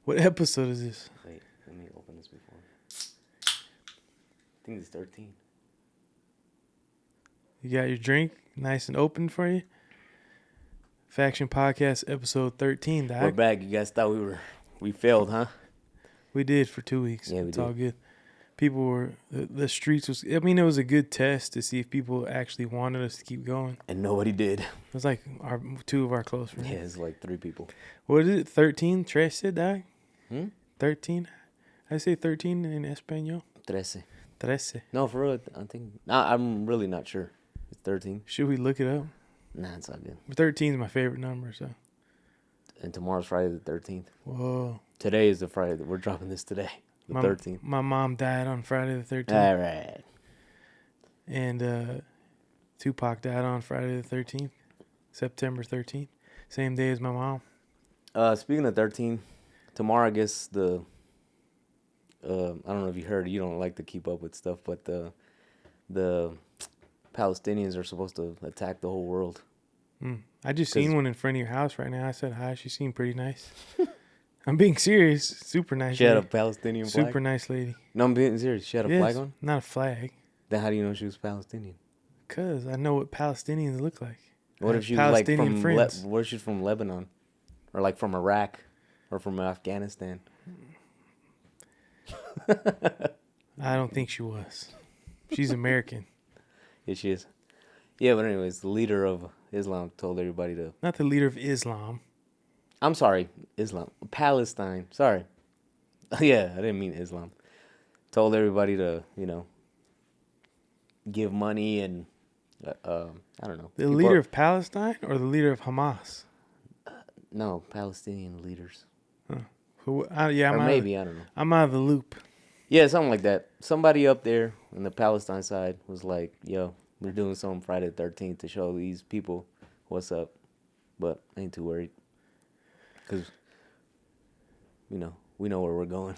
What episode is this? Wait, let me open this before. I think it's 13. You got your drink nice and open for you? Faction Podcast episode 13, Doc. We're back. You guys thought we failed, huh? We did for 2 weeks. Yeah, we it's did. all good. People were, the streets was, I mean, it was a good test to see if people actually wanted us to keep going. And nobody did. It was like two of our close friends. Yeah, it's like 3 people. What is it? 13? Tres said, Doc? 13? I say 13 in Espanol. 13. 13. No, for real, I think... Nah, I'm really not sure. It's 13. Should we look it up? Nah, it's all good. 13 is my favorite number, so. And tomorrow's Friday the 13th. Whoa. Today is the Friday that we're dropping this today. The 13th. My mom died on Friday the 13th. All right. And Tupac died on Friday the 13th. September 13th. Same day as my mom. Speaking of 13, tomorrow I guess the... I don't know if you heard, you don't like to keep up with stuff, but the Palestinians are supposed to attack the whole world. I just seen one in front of your house right now. I said hi. She seemed pretty nice. I'm being serious. Super nice. She had a Palestinian flag? Super nice lady. No, I'm being serious. She had a flag on? Not a flag. Then how do you know she was Palestinian? Because I know what Palestinians look like. What if she was like from what if she's from Lebanon? Or like from Iraq? Or from Afghanistan? I don't think she was. She's American. Yeah, she is. Yeah, but anyways, the leader of Islam told everybody to... Not the leader of Islam. I'm sorry, Islam. Palestine. Sorry. Yeah, I didn't mean Islam. Told everybody to, give money and, I don't know. The leader of Palestine or the leader of Hamas? No, Palestinian leaders. Huh. I don't know. I'm out of the loop. Yeah, something like that. Somebody up there on the Palestine side was like, yo, we're doing something Friday the 13th to show these people what's up. But I ain't too worried. Because, we know where we're going.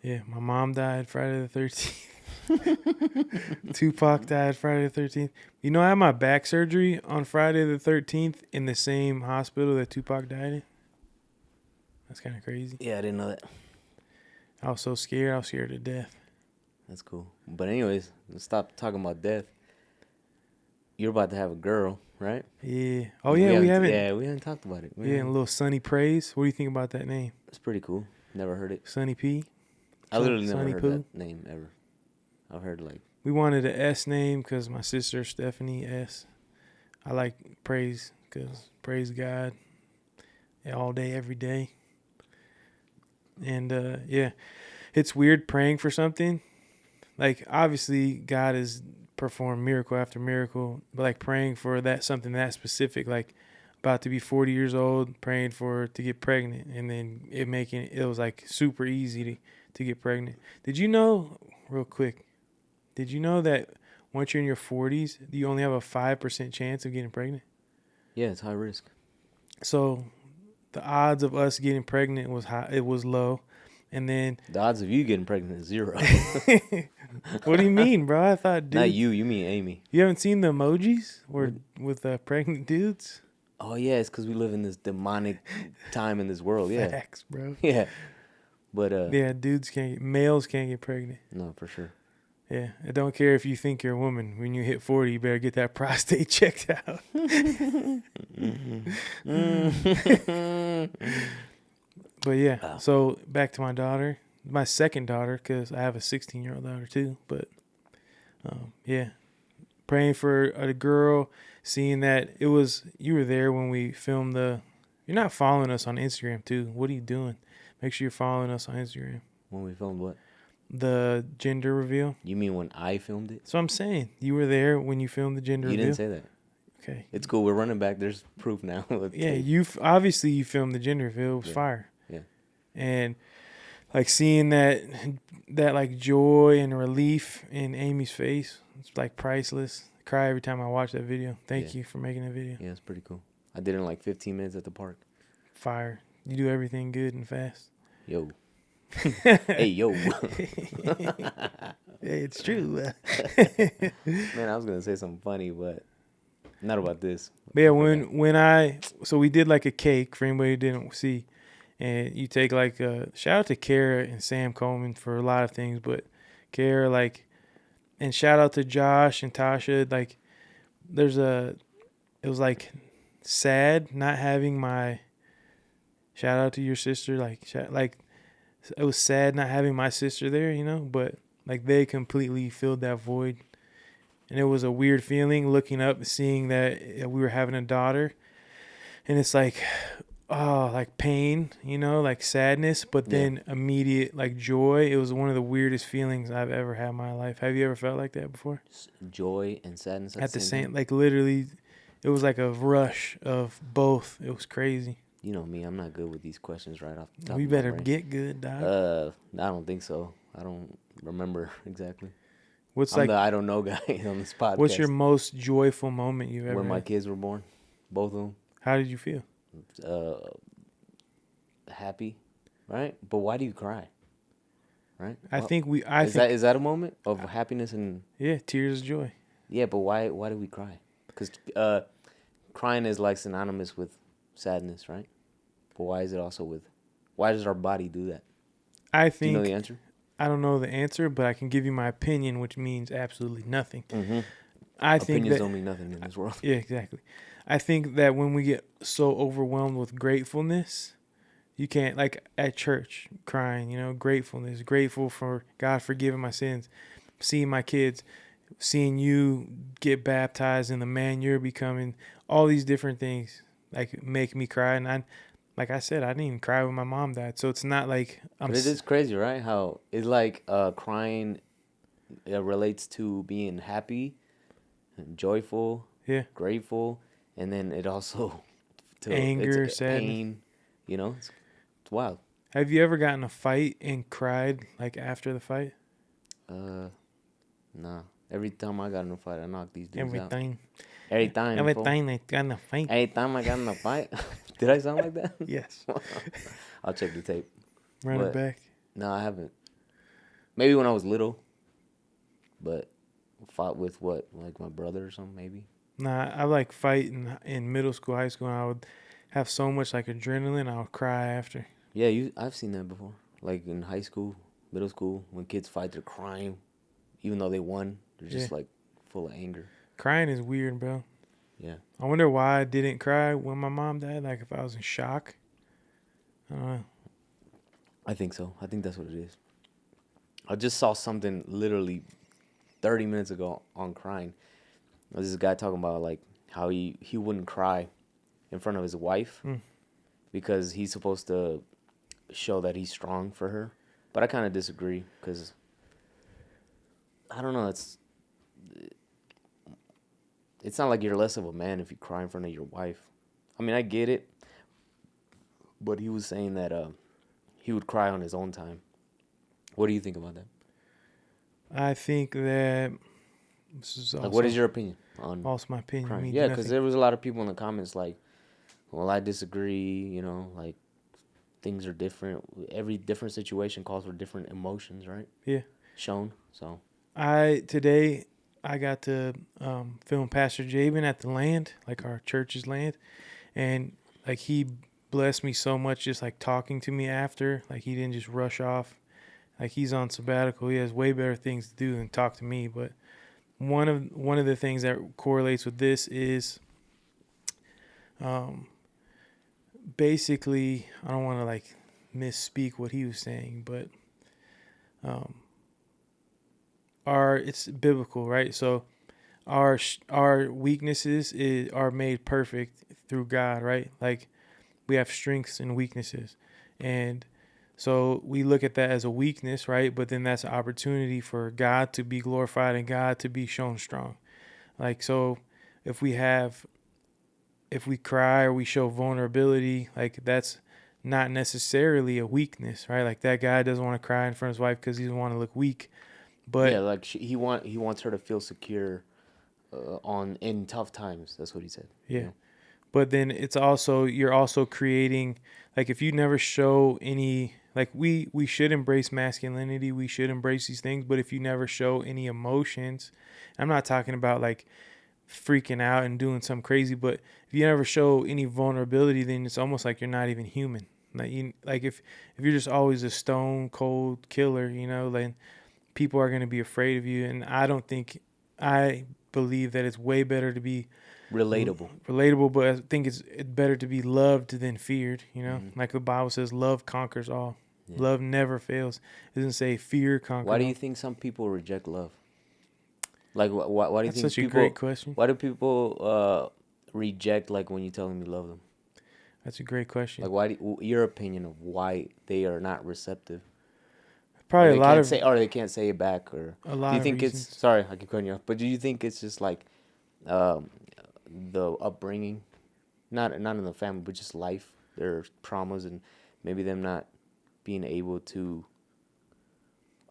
Yeah, my mom died Friday the 13th. Tupac died Friday the 13th. You know, I had my back surgery on Friday the 13th in the same hospital that Tupac died in. That's kind of crazy. Yeah, I didn't know that. I was so scared. I was scared to death. That's cool. But anyways, let's stop talking about death. You're about to have a girl, right? Yeah. Oh, yeah, we haven't. Yeah, we haven't talked about it. And a little Sunny Praise. What do you think about that name? It's pretty cool. Never heard it. Sunny P? I literally never Sunny heard Poo? that name ever. I've heard like... We wanted an S name because my sister, Stephanie S. I like Praise because praise God all day, every day. And, yeah, it's weird praying for something. Like, obviously, God has performed miracle after miracle, but, like, praying for something that specific, like, about to be 40 years old, praying to get pregnant, and then it was, like, super easy to get pregnant. Did you know, real quick, that once you're in your 40s, you only have a 5% chance of getting pregnant? Yeah, it's high risk. So the odds of us getting pregnant was high. It was low. And then the odds of you getting pregnant is 0. What do you mean, bro? I thought dudes. Not you. You mean Amy. You haven't seen the emojis with pregnant dudes? Oh, yeah. It's because we live in this demonic time in this world. Yeah. Facts, bro. Yeah. But yeah, males can't get pregnant. No, for sure. Yeah. I don't care if you think you're a woman. When you hit 40, you better get that prostate checked out. But yeah, So back to my daughter, my second daughter, because I have a 16-year-old daughter too. But yeah, praying for a girl, seeing that you were there when we filmed you're not following us on Instagram too. What are you doing? Make sure you're following us on Instagram. When we filmed what? The gender reveal. You mean when I filmed it? So I'm saying you were there when you filmed the gender reveal. You didn't say that. Okay. It's cool. We're running back. There's proof now. Yeah, you filmed the gender reveal. It was fire. Yeah. And like seeing that like joy and relief in Amy's face, it's like priceless. I cry every time I watch that video. Thank you for making that video. Yeah, it's pretty cool. I did it in like 15 minutes at the park. Fire. You do everything good and fast. Yo. Hey, yo. Hey, it's true. Man, I was going to say something funny, but not about this. But yeah, so we did like a cake for anybody who didn't see. And you take like shout out to Kara and Sam Coleman for a lot of things, but Kara like, and shout out to Josh and Tasha. Like it was like sad not having my, shout out to your sister. Like it was sad not having my sister there, you know, but like they completely filled that void. And it was a weird feeling looking up, seeing that we were having a daughter. And it's like, oh, like pain, you know, like sadness, but then immediate like joy. It was one of the weirdest feelings I've ever had in my life. Have you ever felt like that before? Joy and sadness At the same, like literally, it was like a rush of both. It was crazy. You know me, I'm not good with these questions right off the top We of my better brain. get good, dog. I don't think so. I don't remember exactly. What's I'm like the I don't know guy on this podcast. What's your most joyful moment you've ever When my had? kids were born, both of them. How did you feel? Happy, right? But why do you cry? Right? Is that a moment of happiness and tears of joy. yeah? But why do we cry? Because crying is like synonymous with sadness, right? But why is it also why does our body do that? I Do you know think the answer? I don't know the answer, but I can give you my opinion, which means absolutely nothing. Mm-hmm. I think Opinions that don't mean nothing in this world. yeah, exactly. I think that when we get so overwhelmed with gratefulness, you can't, like at church crying, you know, gratefulness, grateful for God forgiving my sins, seeing my kids, seeing you get baptized and the man you're becoming, all these different things like make me cry. And like I said, I didn't even cry when my mom died. So it's not like But it is crazy, right? How it's like crying relates to being happy, and joyful, grateful, and then it also to anger, it's sadness. pain. You know, it's wild. Have you ever gotten a fight and cried like after the fight? Nah. Every time I got in a fight, I knocked these dudes out. Every time I got in a fight. Every time I got in a fight. Did I sound like that? Yes. I'll check the tape. Run it back. No, I haven't. Maybe when I was little. But fought with what? Like my brother or something, maybe? Nah, I like fight in middle school, high school, and I would have so much like adrenaline, I would cry after. Yeah, I've seen that before. Like in high school, middle school, when kids fight, they're crying. Even though they won, they're just like full of anger. Crying is weird, bro. Yeah. I wonder why I didn't cry when my mom died. Like if I was in shock. I don't know. I think so. I think that's what it is. I just saw something literally 30 minutes ago on crying. There's this guy talking about like how he wouldn't cry in front of his wife because he's supposed to show that he's strong for her. But I kind of disagree because I don't know. It's not like you're less of a man if you cry in front of your wife. I mean, I get it, but he was saying that he would cry on his own time. What do you think about that? I think that this is also, like, what is your opinion on also my opinion? crying? Yeah, because there was a lot of people in the comments like, well, I disagree, you know, like things are different. Every different situation calls for different emotions, right? Yeah. Shown, so. Today I got to film Pastor Jabin at the land, like our church's land, and like he blessed me so much just like talking to me after. Like he didn't just rush off. Like he's on sabbatical. He has way better things to do than talk to me. But one of the things that correlates with this is basically, I don't want to like misspeak what he was saying, but it's biblical, right? So our weaknesses are made perfect through God, right? Like we have strengths and weaknesses, and so we look at that as a weakness, right? But then that's an opportunity for God to be glorified and God to be shown strong. Like, so if we cry or we show vulnerability, like that's not necessarily a weakness, right? Like that guy doesn't want to cry in front of his wife because he doesn't want to look weak. But yeah, like he wants her to feel secure in tough times. That's what he said. Yeah. You know? But then you're also creating, like if you never show any, like we should embrace masculinity, we should embrace these things, but if you never show any emotions, I'm not talking about like freaking out and doing something crazy, but if you never show any vulnerability, then it's almost like you're not even human. Like if you're just always a stone cold killer, you know, then people are going to be afraid of you. And I believe that it's way better to be relatable, but I think it's better to be loved than feared, you know. Like the Bible says, love conquers all. Yeah. Love never fails. It doesn't say fear conquers all. Why do you think some people reject love? Like, why do you That's think such a great question. Why do people reject, like, when you tell them you love them? That's a great question. Like, your opinion of why they are not receptive? Probably they can't say it back, or a lot. Do you of think reasons. it's sorry, I keep cutting you off, but do you think it's just like the upbringing, not in the family, but just life, their traumas, and maybe them not being able to,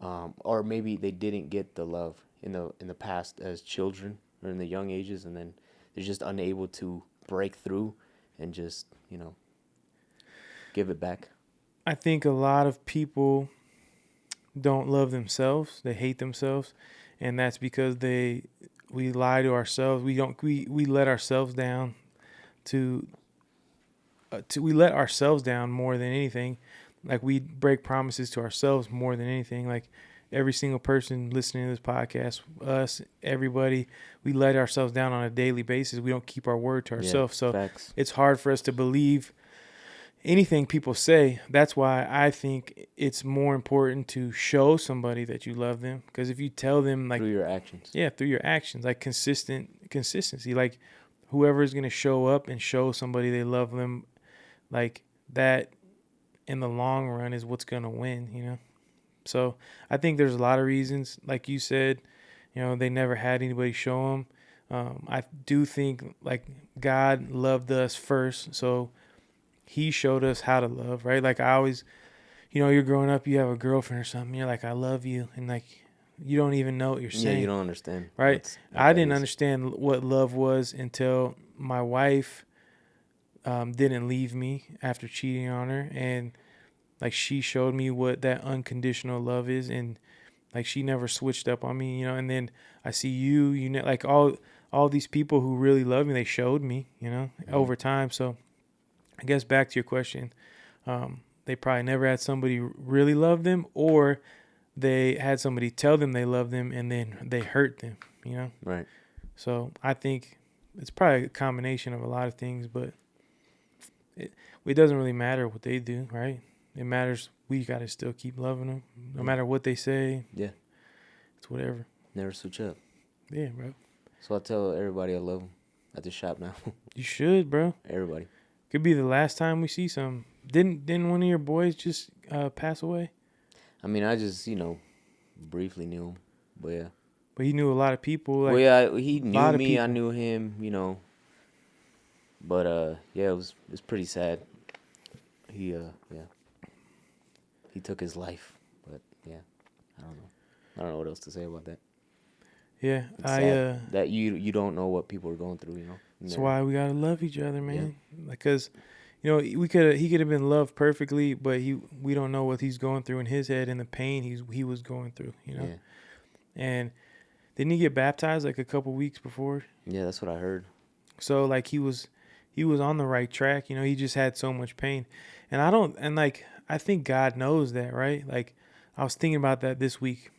or maybe they didn't get the love in the past as children or in the young ages, and then they're just unable to break through and just, you know, give it back? I think a lot of people don't love themselves. They hate themselves, and that's because we lie to ourselves. We let ourselves down we let ourselves down more than anything. Like, we break promises to ourselves more than anything. Like, every single person listening to this podcast, us, everybody, we let ourselves down on a daily basis. We don't keep our word to ourselves. So facts. It's hard for us to believe anything people say. That's why I think it's more important to show somebody that you love them. Because if you tell them, like, through your actions. Yeah, through your actions, like consistency. Like, whoever is going to show up and show somebody they love them, like, that in the long run is what's going to win, you know? So I think there's a lot of reasons. Like you said, you know, they never had anybody show them. I do think, like, God loved us first, so he showed us how to love, right? Like, I always, you know, you're growing up, you have a girlfriend or something, you're like, I love you, and, like, you don't even know what you're saying. Yeah, you don't understand. Right? I didn't understand what love was until my wife didn't leave me after cheating on her, and, like, she showed me what that unconditional love is, and, like, she never switched up on me, you know. And then I see you know, like, all these people who really love me, they showed me, you know, over time. So I guess back to your question, they probably never had somebody really love them, or they had somebody tell them they love them and then they hurt them, you know? Right. So I think it's probably a combination of a lot of things, but it doesn't really matter what they do, right? It matters we got to still keep loving them, no matter what they say. Yeah. It's whatever. Never switch up. Yeah, bro. So I tell everybody I love them at the shop now. You should, bro. Everybody. Could be the last time we see some. Didn't one of your boys just pass away? I mean, I just, you know, briefly knew him, but yeah. But he knew a lot of people. Like, well, yeah, he knew me. I knew him, you know. But yeah, it was pretty sad. He took his life, but yeah, I don't know what else to say about that. Yeah, that you don't know what people are going through, you know. That's why we gotta love each other, man. Yeah. Because, you know, he could have been loved perfectly, but we don't know what he's going through in his head and the pain he was going through, you know. Yeah. And didn't he get baptized like a couple weeks before? Yeah, that's what I heard. So, like, he was on the right track, you know. He just had so much pain, and I think God knows that, right? Like, I was thinking about that this week.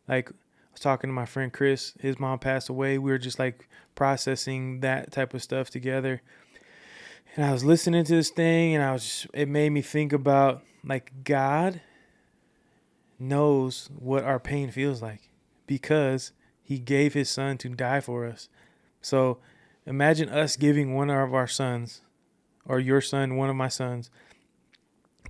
Like, I was talking to my friend Chris. His mom passed away. We were just, like, processing that type of stuff together. And I was listening to this thing, and it made me think about, like, God knows what our pain feels like because he gave his son to die for us. So imagine us giving one of our sons, or your son, one of my sons,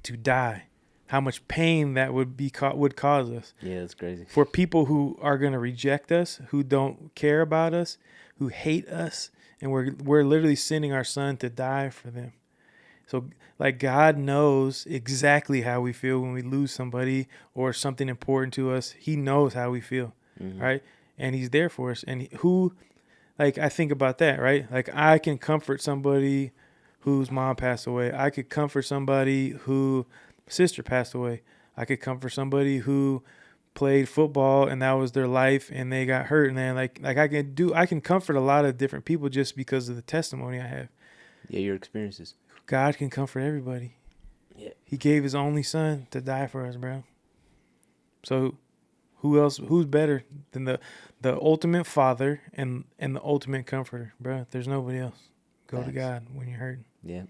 to die. How much pain that would cause us. Yeah, that's crazy. For people who are going to reject us, who don't care about us, who hate us, and we're literally sending our son to die for them. So, like, God knows exactly how we feel when we lose somebody or something important to us. He knows how we feel, right? And he's there for us. And I think about that, right? Like, I can comfort somebody whose mom passed away. I could comfort somebody whose sister passed away. I could comfort somebody who played football and that was their life and they got hurt, and then like I can comfort a lot of different people just because of the testimony I have. Yeah, your experiences. God can comfort everybody. Yeah. He gave his only son to die for us, bro. So who else? Who's better than the ultimate father and the ultimate comforter, bro? There's nobody else. Go to Facts. God when you're hurting. Yeah.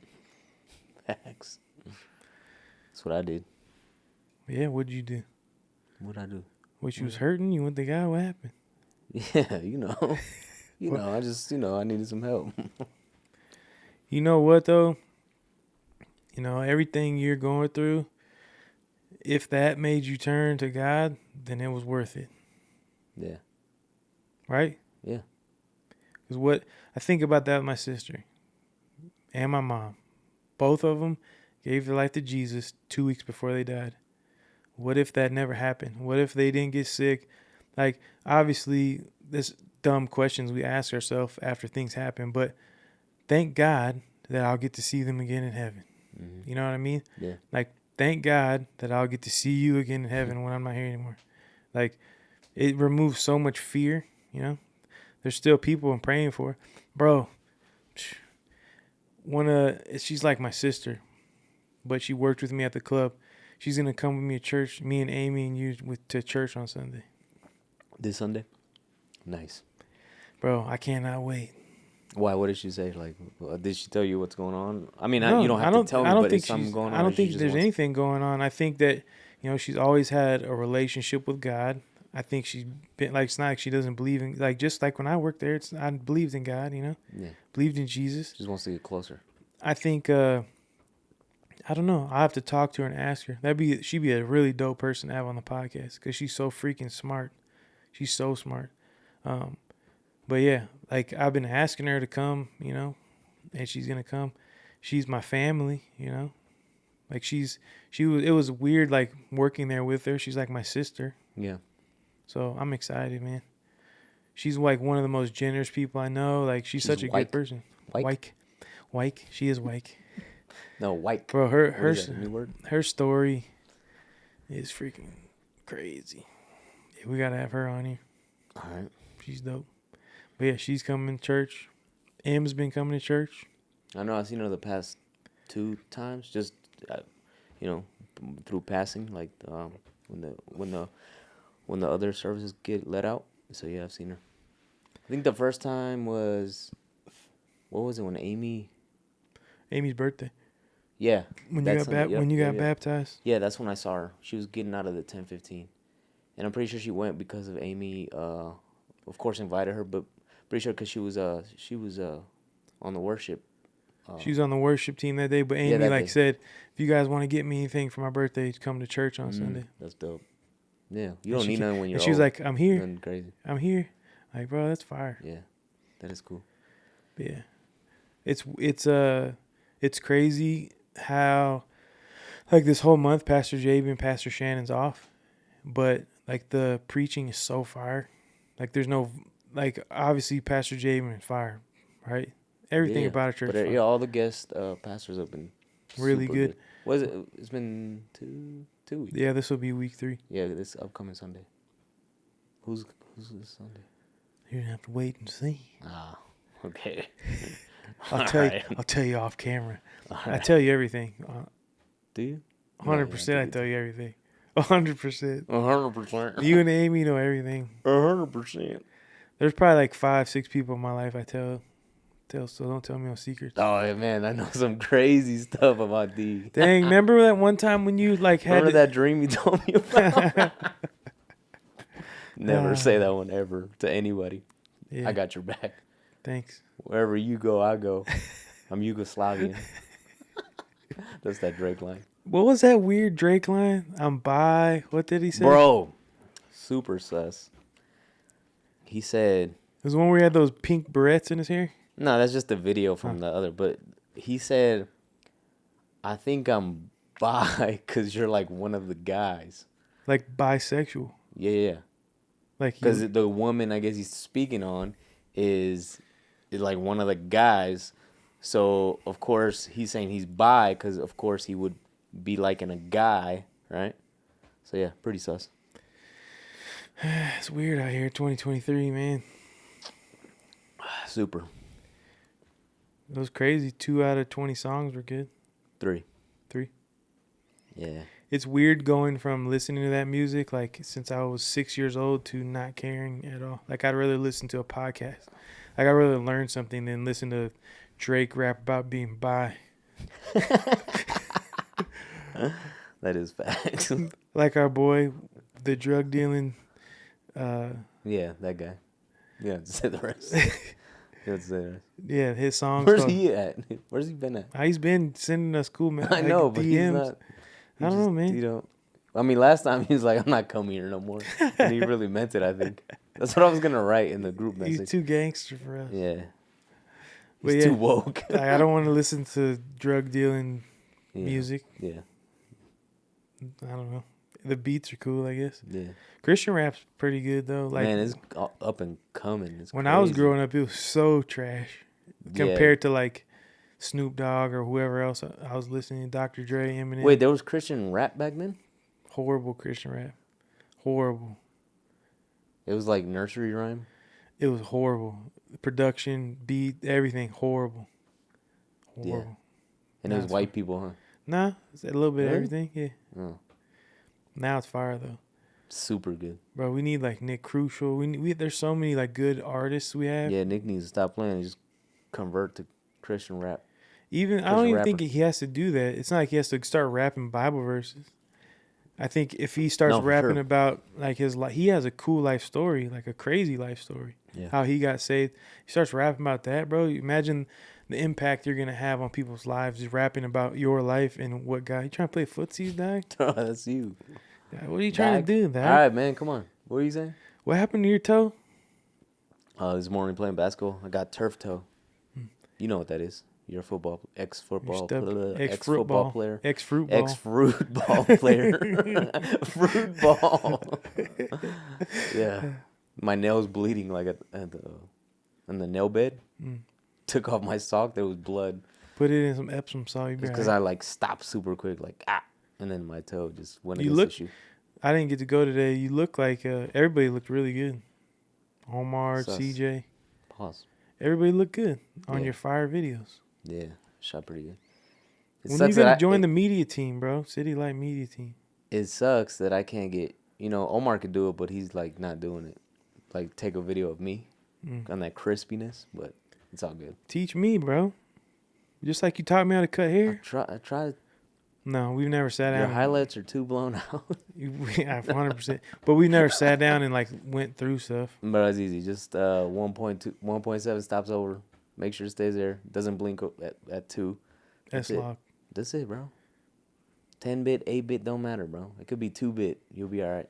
Facts. That's what I did. Yeah, what'd you do? What'd I do? What, you was hurting? You went to God? What happened? Yeah, you know. I just, I needed some help. You know what though? Everything you're going through, if that made you turn to God, then it was worth it. Yeah. Right? Yeah. Because what I think about that with my sister and my mom, both of them gave their life to Jesus 2 weeks before they died. What if that never happened? What if they didn't get sick? Like, obviously, this dumb questions we ask ourselves after things happen, but thank God that I'll get to see them again in heaven. Mm-hmm. You know what I mean? Yeah. Like, thank God that I'll get to see you again in heaven when I'm not here anymore. Like, it removes so much fear, There's still people I'm praying for. Bro, she's like my sister, but she worked with me at the club. She's going to come with me to church, me and Amy and you to church on Sunday. This Sunday? Nice. Bro, I cannot wait. Why? What did she say? Like, did she tell you what's going on? I mean, No, you don't have to tell me, but is something going on? I don't think there's anything going on. I think that, she's always had a relationship with God. I think she's been, like, it's not like she doesn't believe in, like, just like when I worked there, I believed in God, Yeah. Believed in Jesus. Just wants to get closer. I think, I don't know. I have to talk to her and ask her. She'd be a really dope person to have on the podcast because she's so freaking smart. She's so smart. But yeah, like, I've been asking her to come, and she's gonna come. She's my family, Like, it was weird, like, working there with her. She's like my sister. Yeah. So I'm excited, man. She's like one of the most generous people I know. Like, she's such a good person. Wyke. She is Wyke. No, Wyke. Bro, New word? her story is freaking crazy. Yeah, we gotta have her on here. All right. She's dope. But yeah, she's coming to church. M's been coming to church. I know I've seen her the past 2 times, just through passing, like when the other services get let out. So yeah, I've seen her. I think the first time was, what was it, when Amy's birthday. Yeah. When you got baptized. Yeah, that's when I saw her. She was getting out of the 1015. And I'm pretty sure she went because of Amy, of course, invited her, but pretty sure because she was on the worship. She was on the worship team that day, but Amy said, if you guys want to get me anything for my birthday, come to church on Sunday. That's dope. Yeah, you don't need nothing when you're old. And she was like, I'm here. Nothing crazy. I'm here. Like, bro, that's fire. Yeah, that is cool. But yeah, it's crazy how, like, this whole month, Pastor Jabe and Pastor Shannon's off, but, like, the preaching is so fire. Like, there's no, like, obviously Pastor Jabe is fire, right? Everything about a church. But yeah, all the guest pastors have been really good. Was it? It's been two weeks. Yeah, this will be week 3. Yeah, this upcoming Sunday. Who's this Sunday? You're gonna have to wait and see. Ah, okay. I'll tell you off camera. I tell you everything. Do you? 100%. I tell you everything. 100%. 100%. You and Amy know everything. 100%. There's probably like 5-6 people in my life I tell, so don't tell me no secrets. Oh man, I know some crazy stuff about D. Dang, remember that one time when you like had that dream you told me about? Never say that one ever to anybody. Yeah. I got your back. Thanks. Wherever you go, I go. I'm Yugoslavian. That's that Drake line. What was that weird Drake line? I'm bi. What did he say? Bro, super sus. He said... It was the one where he had those pink barrettes in his hair? No, that's just the video from the other. But he said, I think I'm bi because you're like one of the guys. Like bisexual? Yeah. Like, because the woman I guess he's speaking on is like one of the guys. So, of course, he's saying he's bi because, of course, he would be liking a guy, right? So, yeah, pretty sus. It's weird out here, 2023, man. Super. It was crazy. 2 out of 20 songs were good. 3. Yeah. It's weird going from listening to that music, like, since I was 6 years old to not caring at all. Like, I'd rather listen to a podcast. Like, I'd rather learn something than listen to Drake rap about being bi. That is fact. Like our boy, the drug dealing. Yeah, that guy. You don't have to say the rest. You don't have to say the rest. Yeah, his songs. Where's he at? Where's he been at? He's been sending us cool I know, but DMs. he's not. I don't know, man. You know, I mean, last time he was like, "I'm not coming here no more," and he really meant it. I think that's what I was gonna write in the group message. He's too gangster for us. Yeah, But he's too woke. Like, I don't want to listen to drug dealing Yeah. music. Yeah, I don't know. The beats are cool, I guess. yeah. Christian rap's pretty good though. Like, Man, it's up and coming. It's when crazy. I was growing up, it was so trash compared to like Snoop Dogg or whoever else I was listening to. Dr. Dre, Eminem. Wait, there was Christian rap back then? Horrible Christian rap. Horrible. It was like nursery rhyme. It was horrible. Production, beat, everything horrible. Horrible. And it was white people, huh? Nah, it's a little bit of Really? everything. Yeah. Oh, Now it's fire though. super good. Bro, we need like Nick Crucial. There's so many like good artists we have. Yeah, Nick needs to stop playing and just convert to Christian rap. I don't even think he has to do that. It's not like he has to start rapping Bible verses. I think if he starts rapping about like his life, he has a cool life story, like a crazy life story. Yeah. How he got saved. He starts rapping about that, bro. Imagine the impact you're gonna have on people's lives just rapping about your life and what God. You trying to play footsies, dog? That's you. What are you trying to do, dog? All right, man, come on. What were you saying? What happened to your toe? This morning playing basketball, I got turf toe. You know what that is? You're a ex-football player. Ex-fruit ball player. Fruit ball. Yeah. My nails bleeding like on the nail bed. Took off my sock. There was blood. Put it in some Epsom salt. Because I like stopped super quick, like and then my toe just went You against the shoe. I didn't get to go today. You look like everybody looked really good. Omar, CJ. Pause. Everybody looked good on your fire videos. Yeah, shot pretty good. When are you gonna join the media team, bro? City Light media team. It sucks that I can't get. Omar could do it, but he's like not doing it. Like take a video of me on that crispiness, but it's all good. Teach me, bro. Just like you taught me how to cut hair. I tried. No, we've never sat down. Your highlights are too blown out. 100%. But we never sat down and like went through stuff. But it's easy. Just 1.7 stops over. Make sure it stays there. Doesn't blink at 2. That's locked. That's it, bro. 10-bit, 8-bit don't matter, bro. It could be 2-bit. You'll be all right.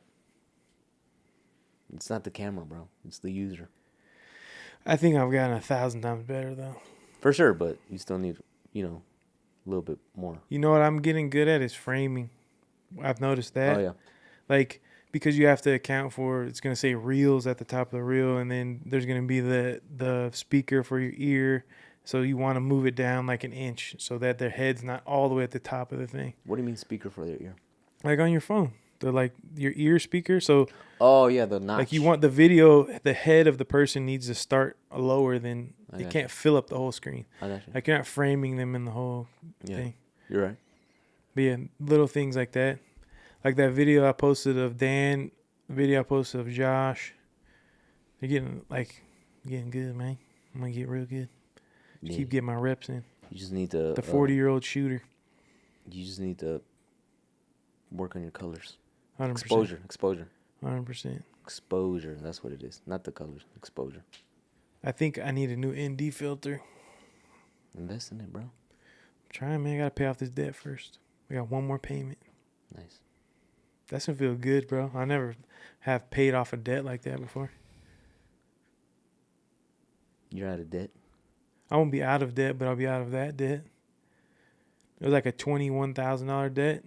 It's not the camera, bro. It's the user. I think I've gotten 1,000 times better though. For sure, but you still need, a little bit more. You know what I'm getting good at is framing. I've noticed that. Oh yeah. Like, because you have to account for, it's going to say reels at the top of the reel, and then there's going to be the speaker for your ear. So you want to move it down like an inch so that their head's not all the way at the top of the thing. What do you mean speaker for their ear? Like on your phone. Your ear speaker. So. Oh yeah, the notch. Like you want the video, the head of the person needs to start lower than, it can't fill up the whole screen. I got you. Like you're not framing them in the whole thing. You're right. But yeah, little things like that. Like that video I posted of Dan, the video I posted of Josh. They're getting good, man. I'm going to get real good. Yeah. Keep getting my reps in. You just need to... The 40-year-old shooter. You just need to work on your colors. 100%. Exposure. 100%. Exposure. That's what it is. Not the colors. Exposure. I think I need a new ND filter. Invest in it, bro. I'm trying, man. I got to pay off this debt first. We got one more payment. Nice. That's going to feel good, bro. I never have paid off a debt like that before. You're out of debt? I won't be out of debt, but I'll be out of that debt. It was like a $21,000 debt,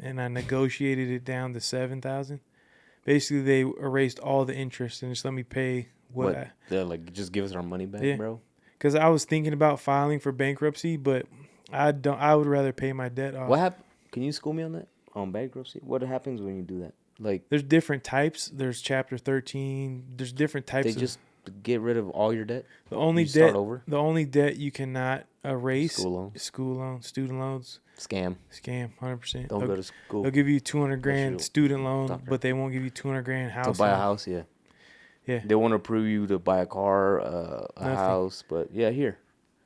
and I negotiated it down to $7,000. Basically, they erased all the interest and just let me pay what? They're like, just give us our money back, bro? Because I was thinking about filing for bankruptcy, but I would rather pay my debt off. What happened? Can you school me on that? On bankruptcy? What happens when you do that? Like, there's different types. There's Chapter 13. There's different types. They just get rid of all your debt. The only debt you cannot erase School loans. school loans, student loans. Scam. 100%. Don't go to school. They'll give you 200 Unless grand you're a student loan, doctor. but they won't give you 200 grand To house buy a loan. house, yeah. Yeah. They want to approve you to buy a car, a Nothing. house, but yeah, here.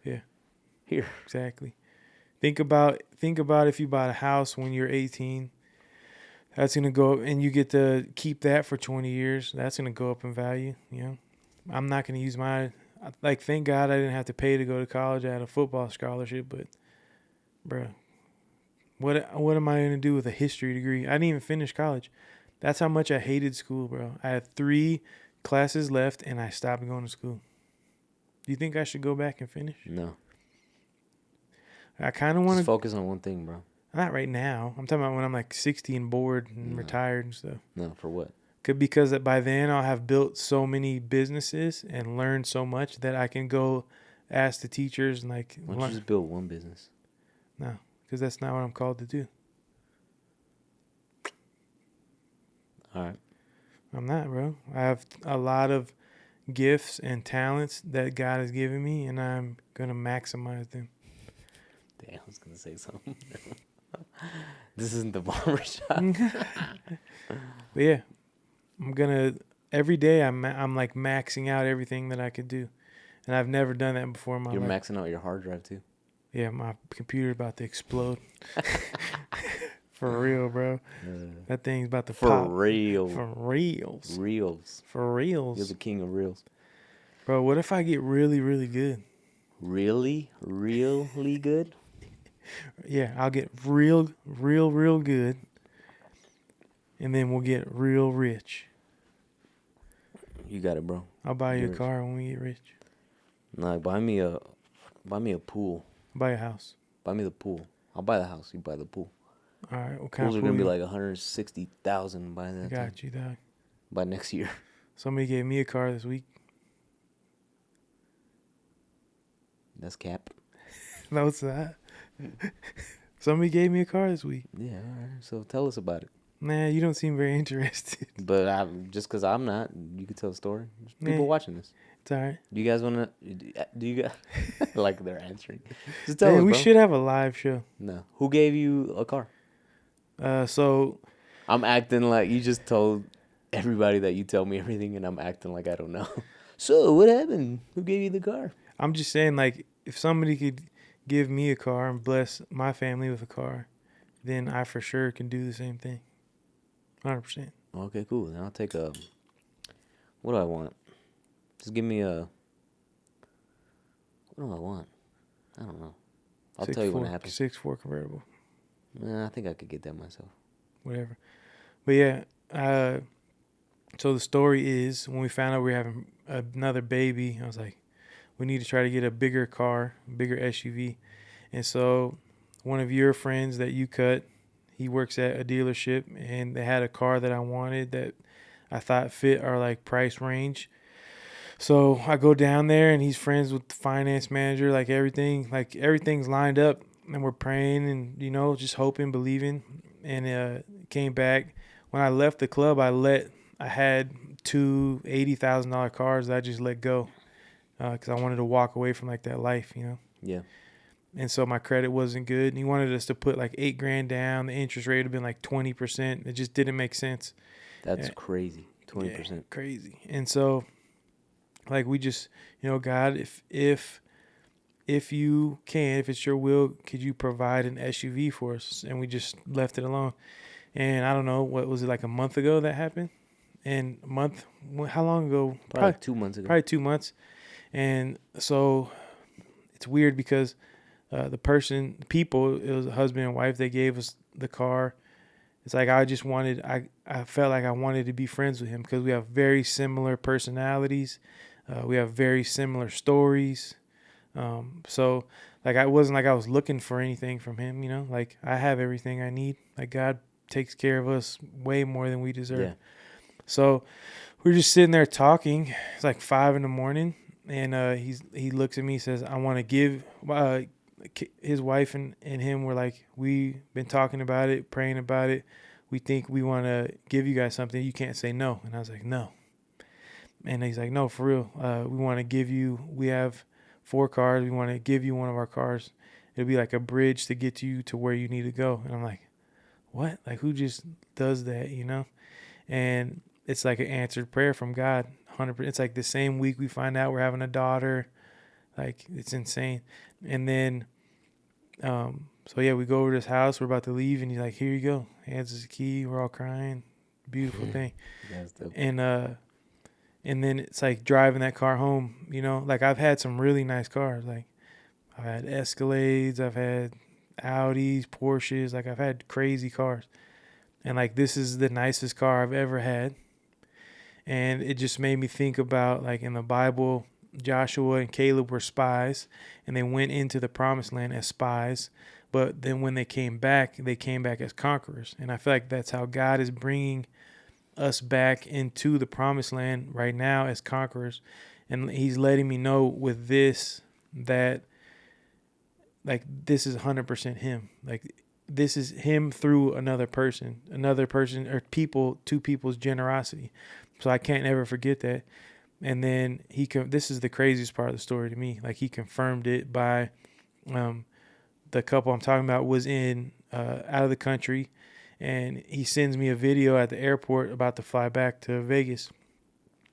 Yeah. Here. Exactly. Think about if you bought a house when you're 18. That's gonna go up, and you get to keep that for 20 years. That's gonna go up in value. You know, I'm not gonna use my Thank God I didn't have to pay to go to college. I had a football scholarship, but, bruh, what am I gonna do with a history degree? I didn't even finish college. That's how much I hated school, bro. I had 3 classes left, and I stopped going to school. Do you think I should go back and finish? No. I kind of want Just to. focus on one thing, bro. Not right now. I'm talking about when I'm like 60 and bored and No. retired and stuff. No, for what? Because by then I'll have built so many businesses and learned so much that I can go ask the teachers and like. Why don't you just build one business? No, because that's not what I'm called to do. All right. I'm not, bro. I have a lot of gifts and talents that God has given me, and I'm gonna maximize them. Damn, I was gonna say something. This isn't the barbershop. But yeah, I'm gonna every day. I'm like maxing out everything that I could do, and I've never done that before in my You're life. maxing out your hard drive too. Yeah, my computer's about to explode. For real, bro. That thing's about to pop. Real. For reals. Reels. For reals. You're the king of reels. Bro, what if I get really, really good? Really? Really good? Yeah, I'll get real good. And then we'll get real rich. You got it, bro. I'll buy you You're a rich. car when we get rich. Nah, buy me a pool. I'll buy you a house. Buy me the pool. I'll buy the house. You buy the pool. All right, what kind Pools of are pool gonna be you- like 160,000 by I that time. got you, dog. By next year. Somebody gave me a car this week. That's cap. No, it's not. Somebody gave me a car this week. Yeah, all right. So tell us about it. Nah, you don't seem very interested. But just because I'm not, you could tell the story. There's people Yeah. watching this. It's all right. Do you guys want to? Do you guys like they're answering? Just tell Man, us, we bro. should have a live show. No. Who gave you a car? So I'm acting like you just told everybody that you tell me everything, and I'm acting like I don't know. So what happened? Who gave you the car? I'm just saying, like, if somebody could give me a car and bless my family with a car, then I for sure can do the same thing. 100%. Okay, cool. Then I'll take a. What do I want? Just give me a. What do I want? I don't know. I'll tell you when it happens. 6'4" convertible, Nah, I think I could get that myself. whatever. But yeah, so the story is when we found out we were having another baby, I was like, we need to try to get a bigger car, bigger SUV. And so one of your friends that you cut, he works at a dealership, and they had a car that I wanted that I thought fit our like price range. So I go down there, and he's friends with the finance manager, like everything's lined up, and we're praying and, just hoping, believing. And came back. When I left the club, I had 2 $80,000 cars that I just let go because I wanted to walk away from like that life, Yeah. And so my credit wasn't good. And he wanted us to put like $8,000 down. The interest rate had been like 20%. It just didn't make sense. That's crazy. 20%. Yeah, crazy. And so, like, we just, God, if you can, if it's your will, could you provide an SUV for us? And we just left it alone. And I don't know, what was it, like a month ago that happened? And how long ago? Probably like 2 months ago. Probably 2 months. And so it's weird because it was a husband and wife, they gave us the car. It's like I felt like I wanted to be friends with him because we have very similar personalities. We have very similar stories. So like it wasn't like I was looking for anything from him, like I have everything I need. Like God takes care of us way more than we deserve. Yeah. So we're just sitting there talking. It's like 5 a.m. And he looks at me, says, I want to give his wife and him were like, we've been talking about it, praying about it. We think we want to give you guys something. You can't say no. And I was like, no. And he's like, no, for real. We want to give you, we have 4 cars. We want to give you one of our cars. It'll be like a bridge to get you to where you need to go. And I'm like, what? Like, who just does that, you know? And it's like an answered prayer from God. 100%. It's like the same week we find out we're having a daughter. Like, it's insane. And then, so yeah, we go over to his house. We're about to leave, and he's like, here you go. Hands us the key. We're all crying. Beautiful thing. And then it's like driving that car home, you know? Like, I've had some really nice cars. Like, I've had Escalades. I've had Audis, Porsches. Like, I've had crazy cars. And, like, this is the nicest car I've ever had. And it just made me think about, like, in the Bible, Joshua and Caleb were spies, and they went into the promised land as spies. But then when they came back as conquerors. And I feel like that's how God is bringing us back into the promised land right now as conquerors. And he's letting me know with this that, like, this is 100% him. Like, this is him through another person or two people's generosity. So I can't ever forget that. And then this is the craziest part of the story to me. Like, he confirmed it by, the couple I'm talking about was out of the country, and he sends me a video at the airport about to fly back to Vegas.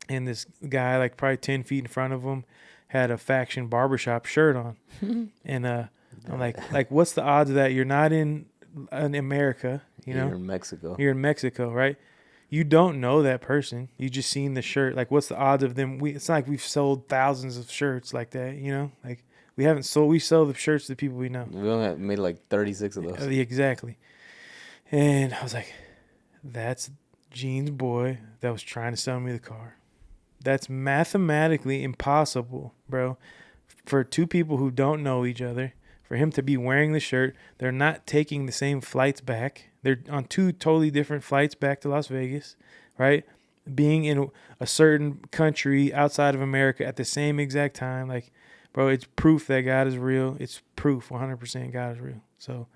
And this guy, like probably 10 feet in front of him, had a Faction barbershop shirt on. And I'm like, what's the odds of that? You're not in America, you know? You're in Mexico. You're in Mexico, right? You don't know that person. You just seen the shirt. Like, what's the odds of them? It's not like we've sold thousands of shirts like that, you know? Like, we sell the shirts to people we know. We only have made like 36 of those. Exactly. And I was like, that's Gene's boy that was trying to sell me the car. That's mathematically impossible, bro. For two people who don't know each other, for him to be wearing the shirt, they're not taking the same flights back. They're on 2 totally different flights back to Las Vegas, right? Being in a certain country outside of America at the same exact time. Like, bro, it's proof that God is real. It's proof 100% God is real. So,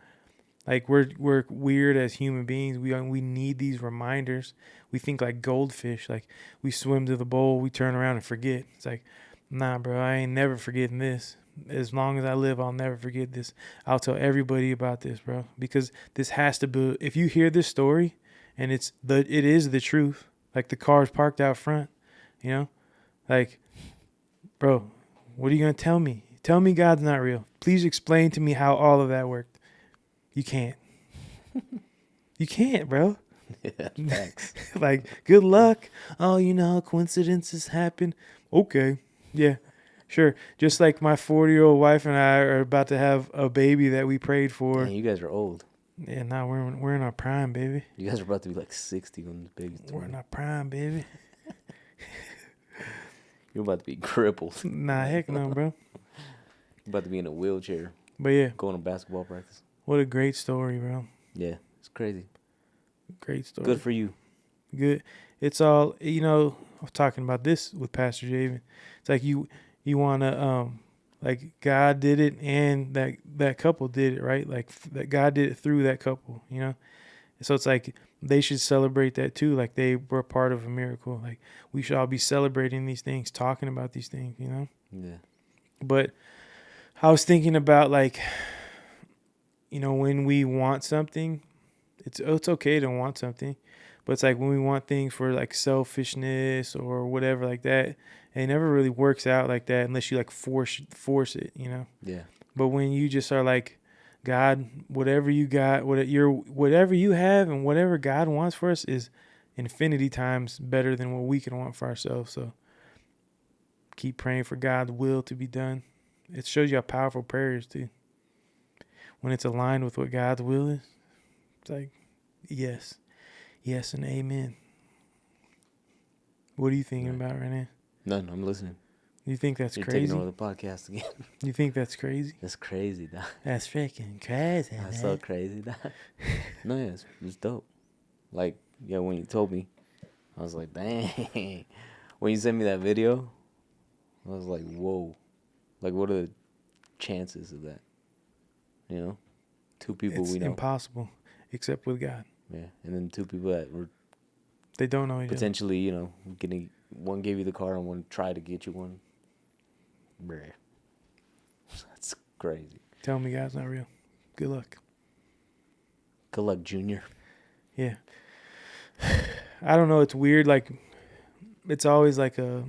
like, we're weird as human beings. We need these reminders. We think like goldfish. Like, we swim to the bowl, we turn around and forget. It's like, nah, bro, I ain't never forgetting this. As long as I live, I'll never forget this. I'll tell everybody about this, bro, because this has to be. If you hear this story, and it is the truth. Like, the car's parked out front, you know, like, bro, what are you gonna tell me? Tell me God's not real. Please explain to me how all of that worked. You can't. You can't, bro. Yeah, thanks. Like, good luck. Oh, you know, coincidences happen. Okay. Yeah, sure. Just like my 40-year-old wife and I are about to have a baby that we prayed for. Man, you guys are old. Yeah, now we're in our prime, baby. You guys are about to be like 60 when this baby's 20. We're in our prime, baby. You're about to be crippled. Nah, heck no, bro. You're about to be in a wheelchair. But yeah, going to basketball practice. What a great story, bro. Yeah, it's crazy. Great story. Good for you. Good. It's all, you know, I was talking about this with Pastor Javen. It's like you want to, like, God did it and that couple did it, right? Like, that God did it through that couple, you know? So it's like they should celebrate that too. Like, they were part of a miracle. Like, we should all be celebrating these things, talking about these things, you know? Yeah. But I was thinking about, like, you know, when we want something, it's okay to want something, but it's like when we want things for like selfishness or whatever like that, it never really works out like that unless you like force it, you know? Yeah. But when you just are like, God, whatever you got, whatever you have and whatever God wants for us is infinity times better than what we can want for ourselves. So keep praying for God's will to be done. It shows you how powerful prayer is too. When it's aligned with what God's will is, it's like, yes and amen. What are you thinking about right now? None. I'm listening. You think that's You're crazy? taking over the podcast again. You think that's crazy? That's crazy, dog. That's freaking crazy. That's man. so crazy, dog. No, yeah, it's dope. Like, yeah, when you told me, I was like, dang. When you sent me that video, I was like, whoa. Like, what are the chances of that? You know? 2 people It's we know. impossible, except with God. Yeah, and then 2 people that were They don't know each other. potentially, you know, one gave you the car and one tried to get you one. Bruh. That's crazy. Tell me God's not real. Good luck. Good luck, Junior. Yeah. I don't know. It's weird. Like, it's always like a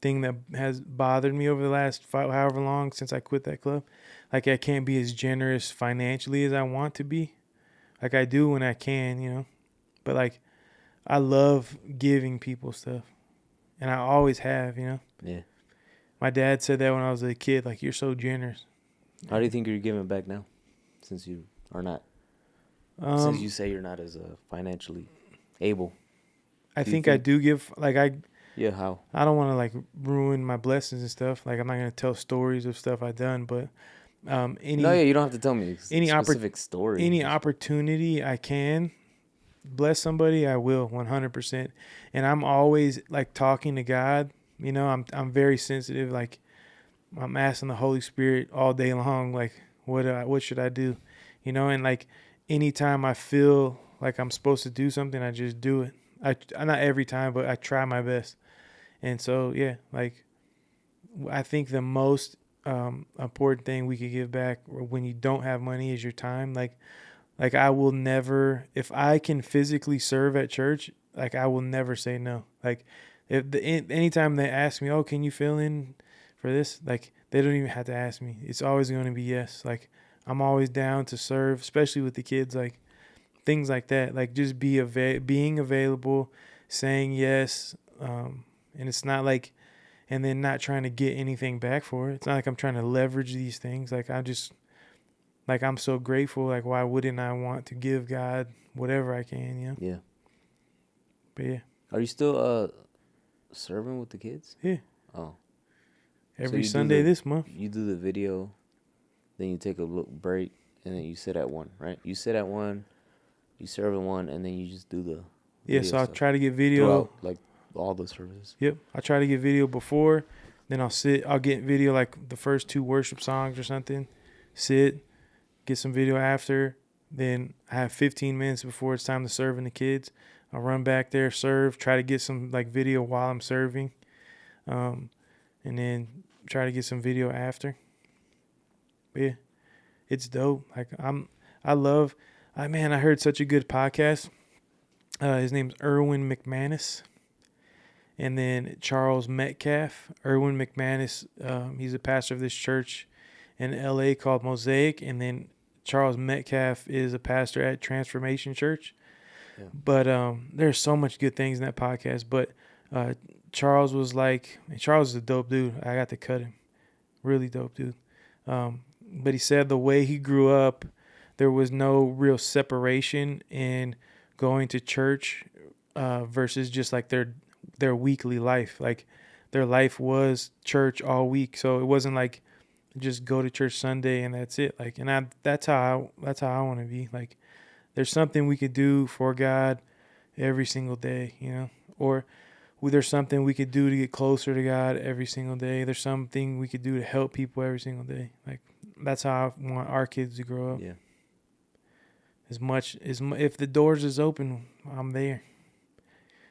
thing that has bothered me over the last however long since I quit that club. Like, I can't be as generous financially as I want to be. Like, I do when I can, you know. But, like, I love giving people stuff. And I always have, you know. Yeah. My dad said that when I was a kid. Like, you're so generous. How do you think you're giving back now? Since you are not. Since you say you're not as financially able. I think I do give, like, Yeah, how? I don't want to, like, ruin my blessings and stuff. Like, I'm not going to tell stories of stuff I've done, but No, yeah, you don't have to tell me any specific story. Any opportunity I can bless somebody, I will 100%. And I'm always, like, talking to God. You know, I'm very sensitive. Like, I'm asking the Holy Spirit all day long, like, what should I do? You know, and, like, anytime I feel like I'm supposed to do something, I just do it. I not every time, but I try my best. And so, yeah, like, I think the most important thing we could give back when you don't have money is your time. Like I will never, if I can physically serve at church, like, I will never say no. Like, anytime they ask me, oh, can you fill in for this? Like, they don't even have to ask me. It's always going to be yes. Like, I'm always down to serve, especially with the kids. Like, things like that. Like, just being available, saying yes. And it's not like, and then not trying to get anything back for it. It's not like I'm trying to leverage these things. Like, I'm so grateful. Like, why wouldn't I want to give God whatever I can, you know? Yeah. But yeah. Are you still serving with the kids? Yeah. Oh. Every Sunday this month. You do the video, then you take a little break, and then you sit at one, right? You sit at one, you serve at one, and then you just do the Yeah, so I'll try to get video. Throughout, like, all the services. Yep. I try to get video before, then I'll get video like the first 2 worship songs or something, sit, get some video after, then I have 15 minutes before it's time to serve in the kids. I'll run back there, serve, try to get some, like, video while I'm serving, and then try to get some video after. But yeah, it's dope. Like, I heard such a good podcast. His name's Erwin McManus. And then Charles Metcalf. Erwin McManus, he's a pastor of this church in LA called Mosaic. And then Charles Metcalf is a pastor at Transformation Church. Yeah. But there's so much good things in that podcast. But Charles is a dope dude. I got to cut him. Really dope dude. But he said the way he grew up, there was no real separation in going to church versus just, like, their weekly life. Like, their life was church all week. So it wasn't like just go to church Sunday and that's it. Like, and that's how I want to be. Like, there's something we could do for God every single day, you know, or there's something we could do to get closer to God every single day. There's something we could do to help people every single day. Like, that's how I want our kids to grow up. Yeah. If the doors is open, I'm there.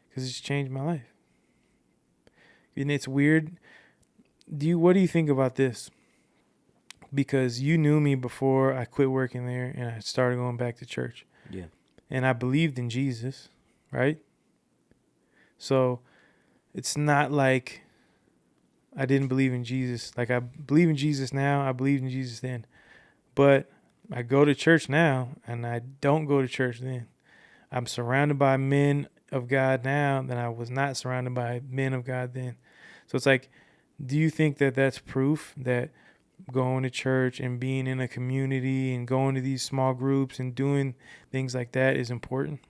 Because it's changed my life. And it's weird. What do you think about this? Because you knew me before I quit working there and I started going back to church. Yeah. And I believed in Jesus, right? So it's not like I didn't believe in Jesus. Like, I believe in Jesus now. I believed in Jesus then. But I go to church now and I don't go to church then. I'm surrounded by men of God now than I was not surrounded by men of God then. So it's like, do you think that that's proof that going to church and being in a community and going to these small groups and doing things like that is important?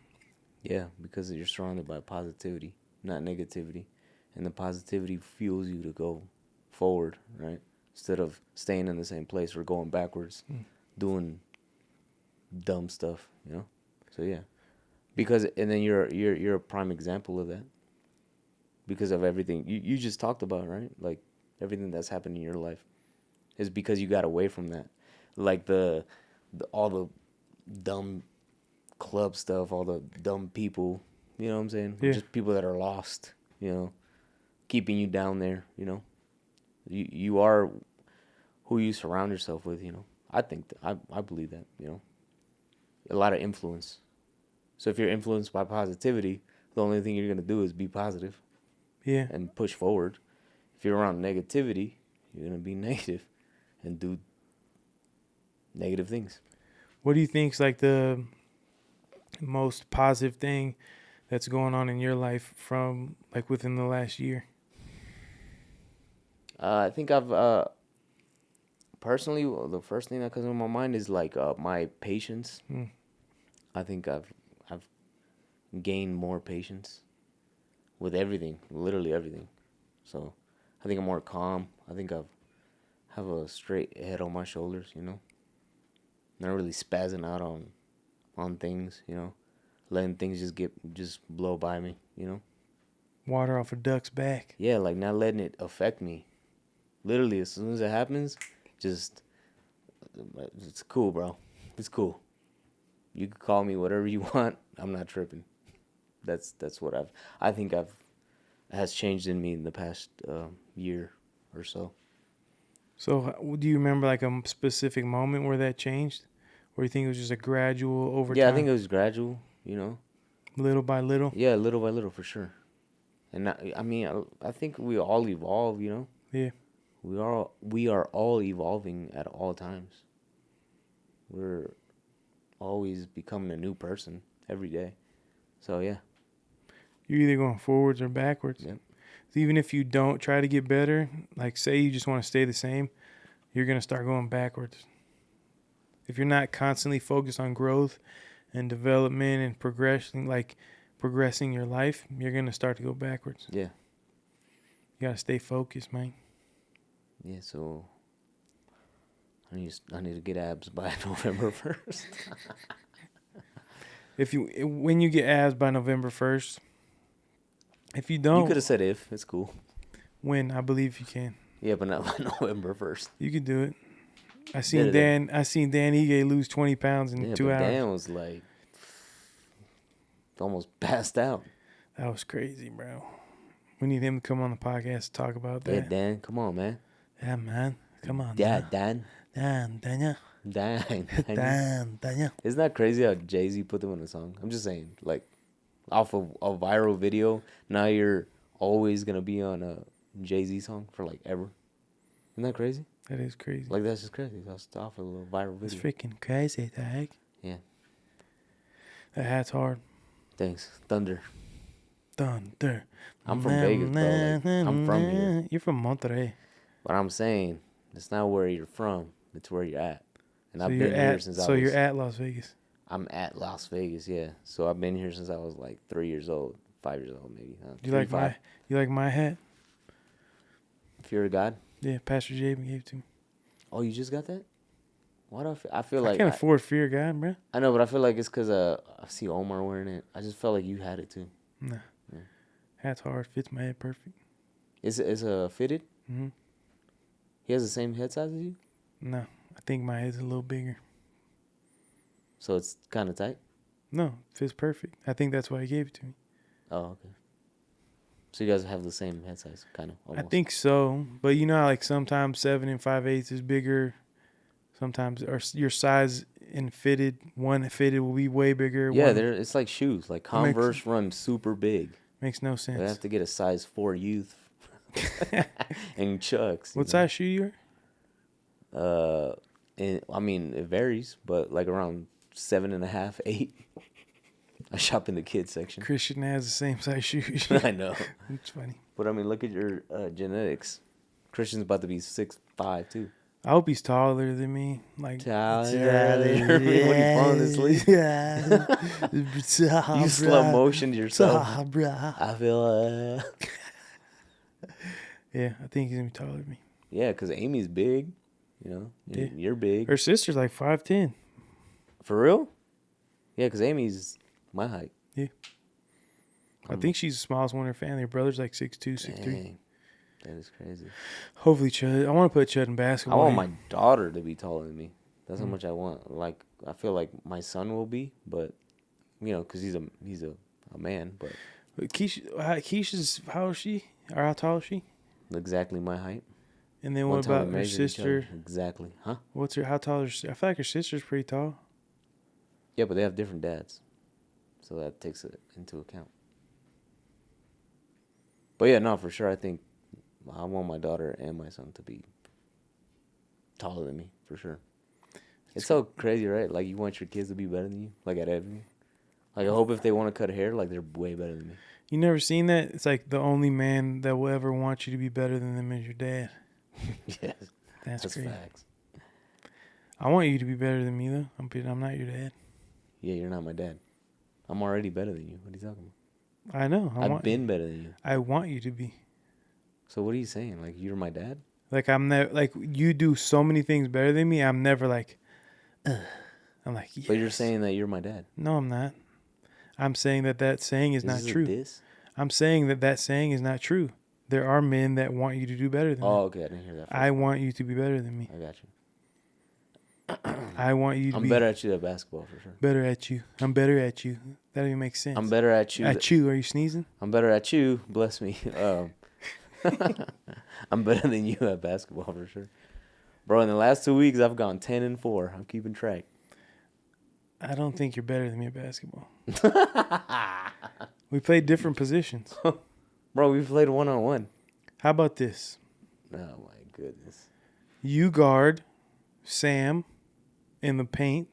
Yeah, because you're surrounded by positivity, not negativity. And the positivity fuels you to go forward, right? Instead of staying in the same place or going backwards, doing dumb stuff, you know? So yeah. And then you're a prime example of that. Because of everything you just talked about, right? Like, everything that's happened in your life is because you got away from that. Like all the dumb club stuff, all the dumb people, you know what I'm saying? Yeah. Just people that are lost, you know, keeping you down there, you know. You are who you surround yourself with, you know. I think I believe that, you know. A lot of influence. So if you're influenced by positivity, the only thing you're going to do is be positive Yeah. and push forward. If you're around negativity, you're going to be negative and do negative things. What do you think's like the most positive thing that's going on in your life from like within the last year? I think I've personally, the first thing that comes to my mind is like my patience. I think I've gained more patience with everything, literally everything. So I think I'm more calm. I think have a straight head on my shoulders, you know. Not really spazzing out on things, you know. Letting things just blow by me, you know. Water off a duck's back. Yeah, like not letting it affect me. Literally, as soon as it happens, just it's cool, bro. It's cool. You can call me whatever you want. I'm not tripping. That's what I think has changed in me in the past year or so. So do you remember like a specific moment where that changed? Or you think it was just a gradual over Yeah, time? I think it was gradual, you know. Little by little? Yeah, little by little for sure. And I think we all evolve, you know. Yeah. We are all evolving at all times. We're always becoming a new person every day. So yeah. You're either going forwards or backwards. Yep. So even if you don't try to get better, like say you just want to stay the same, you're going to start going backwards. If you're not constantly focused on growth and development and progressing your life, you're going to start to go backwards. Yeah. You got to stay focused, man. Yeah, so I need to get abs by November 1st. When you get abs by November 1st, if you don't, You could have said if. It's cool. when I believe you can. Yeah, but not by November 1st. You can do it. I seen Dan Ige lose 20 pounds in 2 hours. Dan was like almost passed out. That was crazy, bro. We need him to come on the podcast to talk about that. Yeah, Dan, come on, man. Yeah, man. Come on. Yeah, Dan. Daniel. Dan. Daniel. Isn't that crazy how Jay-Z put them in a song? I'm just saying, like, off of a viral video, now you're always going to be on a Jay-Z song for, like, ever. Isn't that crazy? That is crazy. Like, that's just crazy. That's off of a little viral It's video. freaking crazy, dog. Yeah. That hat's hard. Thanks. Thunder. Thunder. I'm from Vegas, bro. Like, I'm from here. You're from Monterrey. But I'm saying, it's not where you're from. It's where you're at. And So I've been here since I was... you're at Las Vegas. I'm at Las Vegas, yeah. So I've been here since I was like 3 years old, 5 years old maybe. You like my hat? Fear of God? Yeah, Pastor Jaben gave it to me. Oh, you just got that? Why do I feel I like... can't afford Fear of God, bro. I know, but I feel like it's because I see Omar wearing it. I just felt like you had it too. Nah. Yeah. Hat's hard. Fits my head perfect. Is it fitted? Mm-hmm. He has the same head size as you? No. I think my head's a little bigger. So it's kind of tight? No. Fits perfect. I think that's why he gave it to me. Oh, okay. So you guys have the same head size, kind of, almost. I think so. But you know how like sometimes 7 5/8 is bigger. Sometimes or your size and one fitted will be way bigger. Yeah, it's like shoes. Like Converse run super big. Makes no sense. They have to get a size 4 youth and Chucks. What size shoe you are? I mean, it varies, but like around 7.5, 8. I shop in the kids section. Christian has the same size shoes. I know. It's funny. But I mean, look at your genetics. Christian's about to be 6'5" too. I hope he's taller than me. Like taller than me when you falling asleep. Yeah. You slow motioned yourself. I feel. Yeah, I think he's gonna be taller than me. Yeah, because Amy's big. You know, you're big. Her sister's like 5'10". For real? Yeah, because Amy's my height. Yeah. I think she's the smallest one in her family. Her brother's like 6'2", 6'3". Dang. That is crazy. Hopefully, Chud. I want to put Chud in basketball. I want my daughter to be taller than me. That's how much I want. Like, I feel like my son will be, but you know, because he's a man. But Keisha's how old is she? Or how tall is she? Exactly my height. And then One what time we about her measured each other. sister? Exactly. Huh? How tall is I feel like her sister's pretty tall. Yeah, but they have different dads. So that takes it into account. But yeah, no, for sure. I think I want my daughter and my son to be taller than me, for sure. It's so crazy, right? Like, you want your kids to be better than you, like at everything. Like, I hope if they want to cut hair, like, they're way better than me. You never seen that? It's like the only man that will ever want you to be better than them is your dad. Yes. That's crazy. Facts. I want you to be better than me, though. I'm not your dad. Yeah, you're not my dad. I'm already better than you. What are you talking about? I know. I've been better than you. I want you to be. So what are you saying? Like, you're my dad? Like, I'm never, like, you do so many things better than me. I'm never like, I'm like, yes. But you're saying that you're my dad. No, I'm not. I'm saying that saying is not true. This? I'm saying that saying is not true. There are men that want you to do better than me. Oh, okay. I didn't hear that. I want you to be better than me. I got you. I want you to be. I'm better at you at basketball, for sure. Better at you. I'm better at you. That don't even make sense. I'm better at you. At you. Are you sneezing? I'm better at you. Bless me. I'm better than you at basketball, for sure. Bro, in the last 2 weeks, I've gone 10-4. I'm keeping track. I don't think you're better than me at basketball. We played different positions. Bro, we played one-on-one. How about this? Oh, my goodness. You guard Sam in the paint.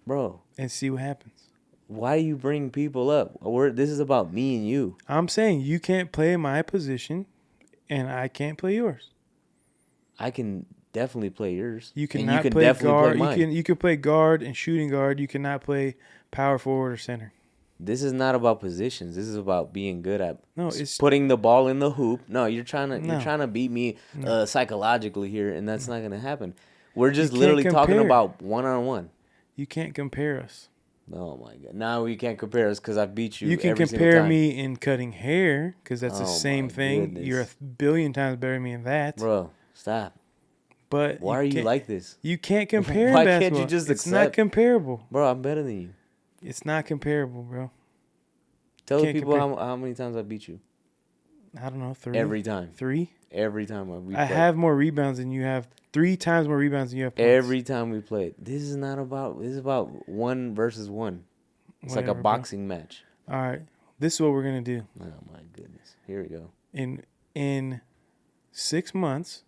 Bro. And see what happens. Why do you bring people up? This is about me and you. I'm saying you can't play my position, and I can't play yours. I can definitely play yours. You cannot play guard. You can play guard and shooting guard. You cannot play power forward or center. This is not about positions. This is about being good at it's putting the ball in the hoop. No, you're trying to beat me psychologically here, and that's not gonna happen. We're just literally talking about one-on-one. You can't compare us. Oh my god! Now we can't compare us because I beat you. You can compare me in cutting hair because that's the same thing. Goodness. You're 1,000,000,000 times better than me in that. Bro, stop. But why are you like this? You can't compare. Why basketball. can't you just It's accept? not comparable. Bro, I'm better than you. It's not comparable, bro. Tell the people how many times I beat you. I don't know. 3. Every time. 3. Every time I have more rebounds than you have. 3 times more rebounds than you have points. Every time we played. This is about 1 versus 1. It's like a boxing match. All right. This is what we're going to do. Oh, my goodness. Here we go. In 6 months.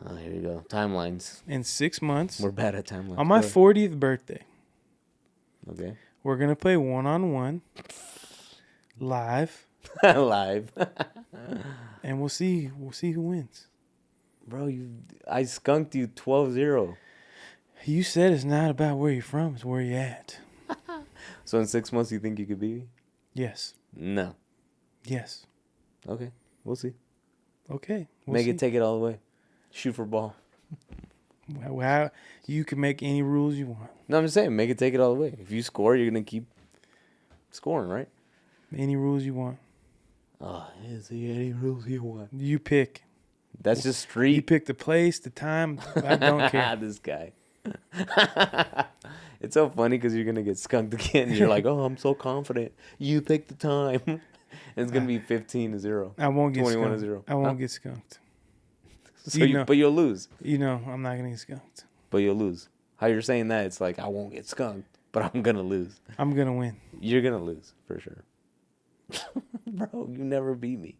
Oh, here we go. Timelines. In 6 months. We're bad at timelines. On my 40th birthday. Okay. We're going to play one-on-one. Live. Live. And we'll see who wins. Bro, I skunked you 12-0. You said it's not about where you're from, it's where you're at. So in 6 months, you think you could beat me? Yes. No. Yes. Okay. We'll see. Okay. Make it take it all the way. Shoot for ball. Well, you can make any rules you want. No, I'm just saying, make it take it all the way. If you score, you're going to keep scoring, right? Any rules you want. Oh, any rules you want. You pick. That's just street. You pick the place, the time. I don't care. This guy. It's so funny because you're going to get skunked again. And you're like, oh, I'm so confident. You pick the time. And it's going to be 15-0. I won't get 21-0. skunked. I won't get skunked. But you'll lose. You know, I'm not going to get skunked. But you'll lose. How you're saying that, it's like, I won't get skunked, but I'm going to lose. I'm going to win. You're going to lose, for sure. Bro, you never beat me.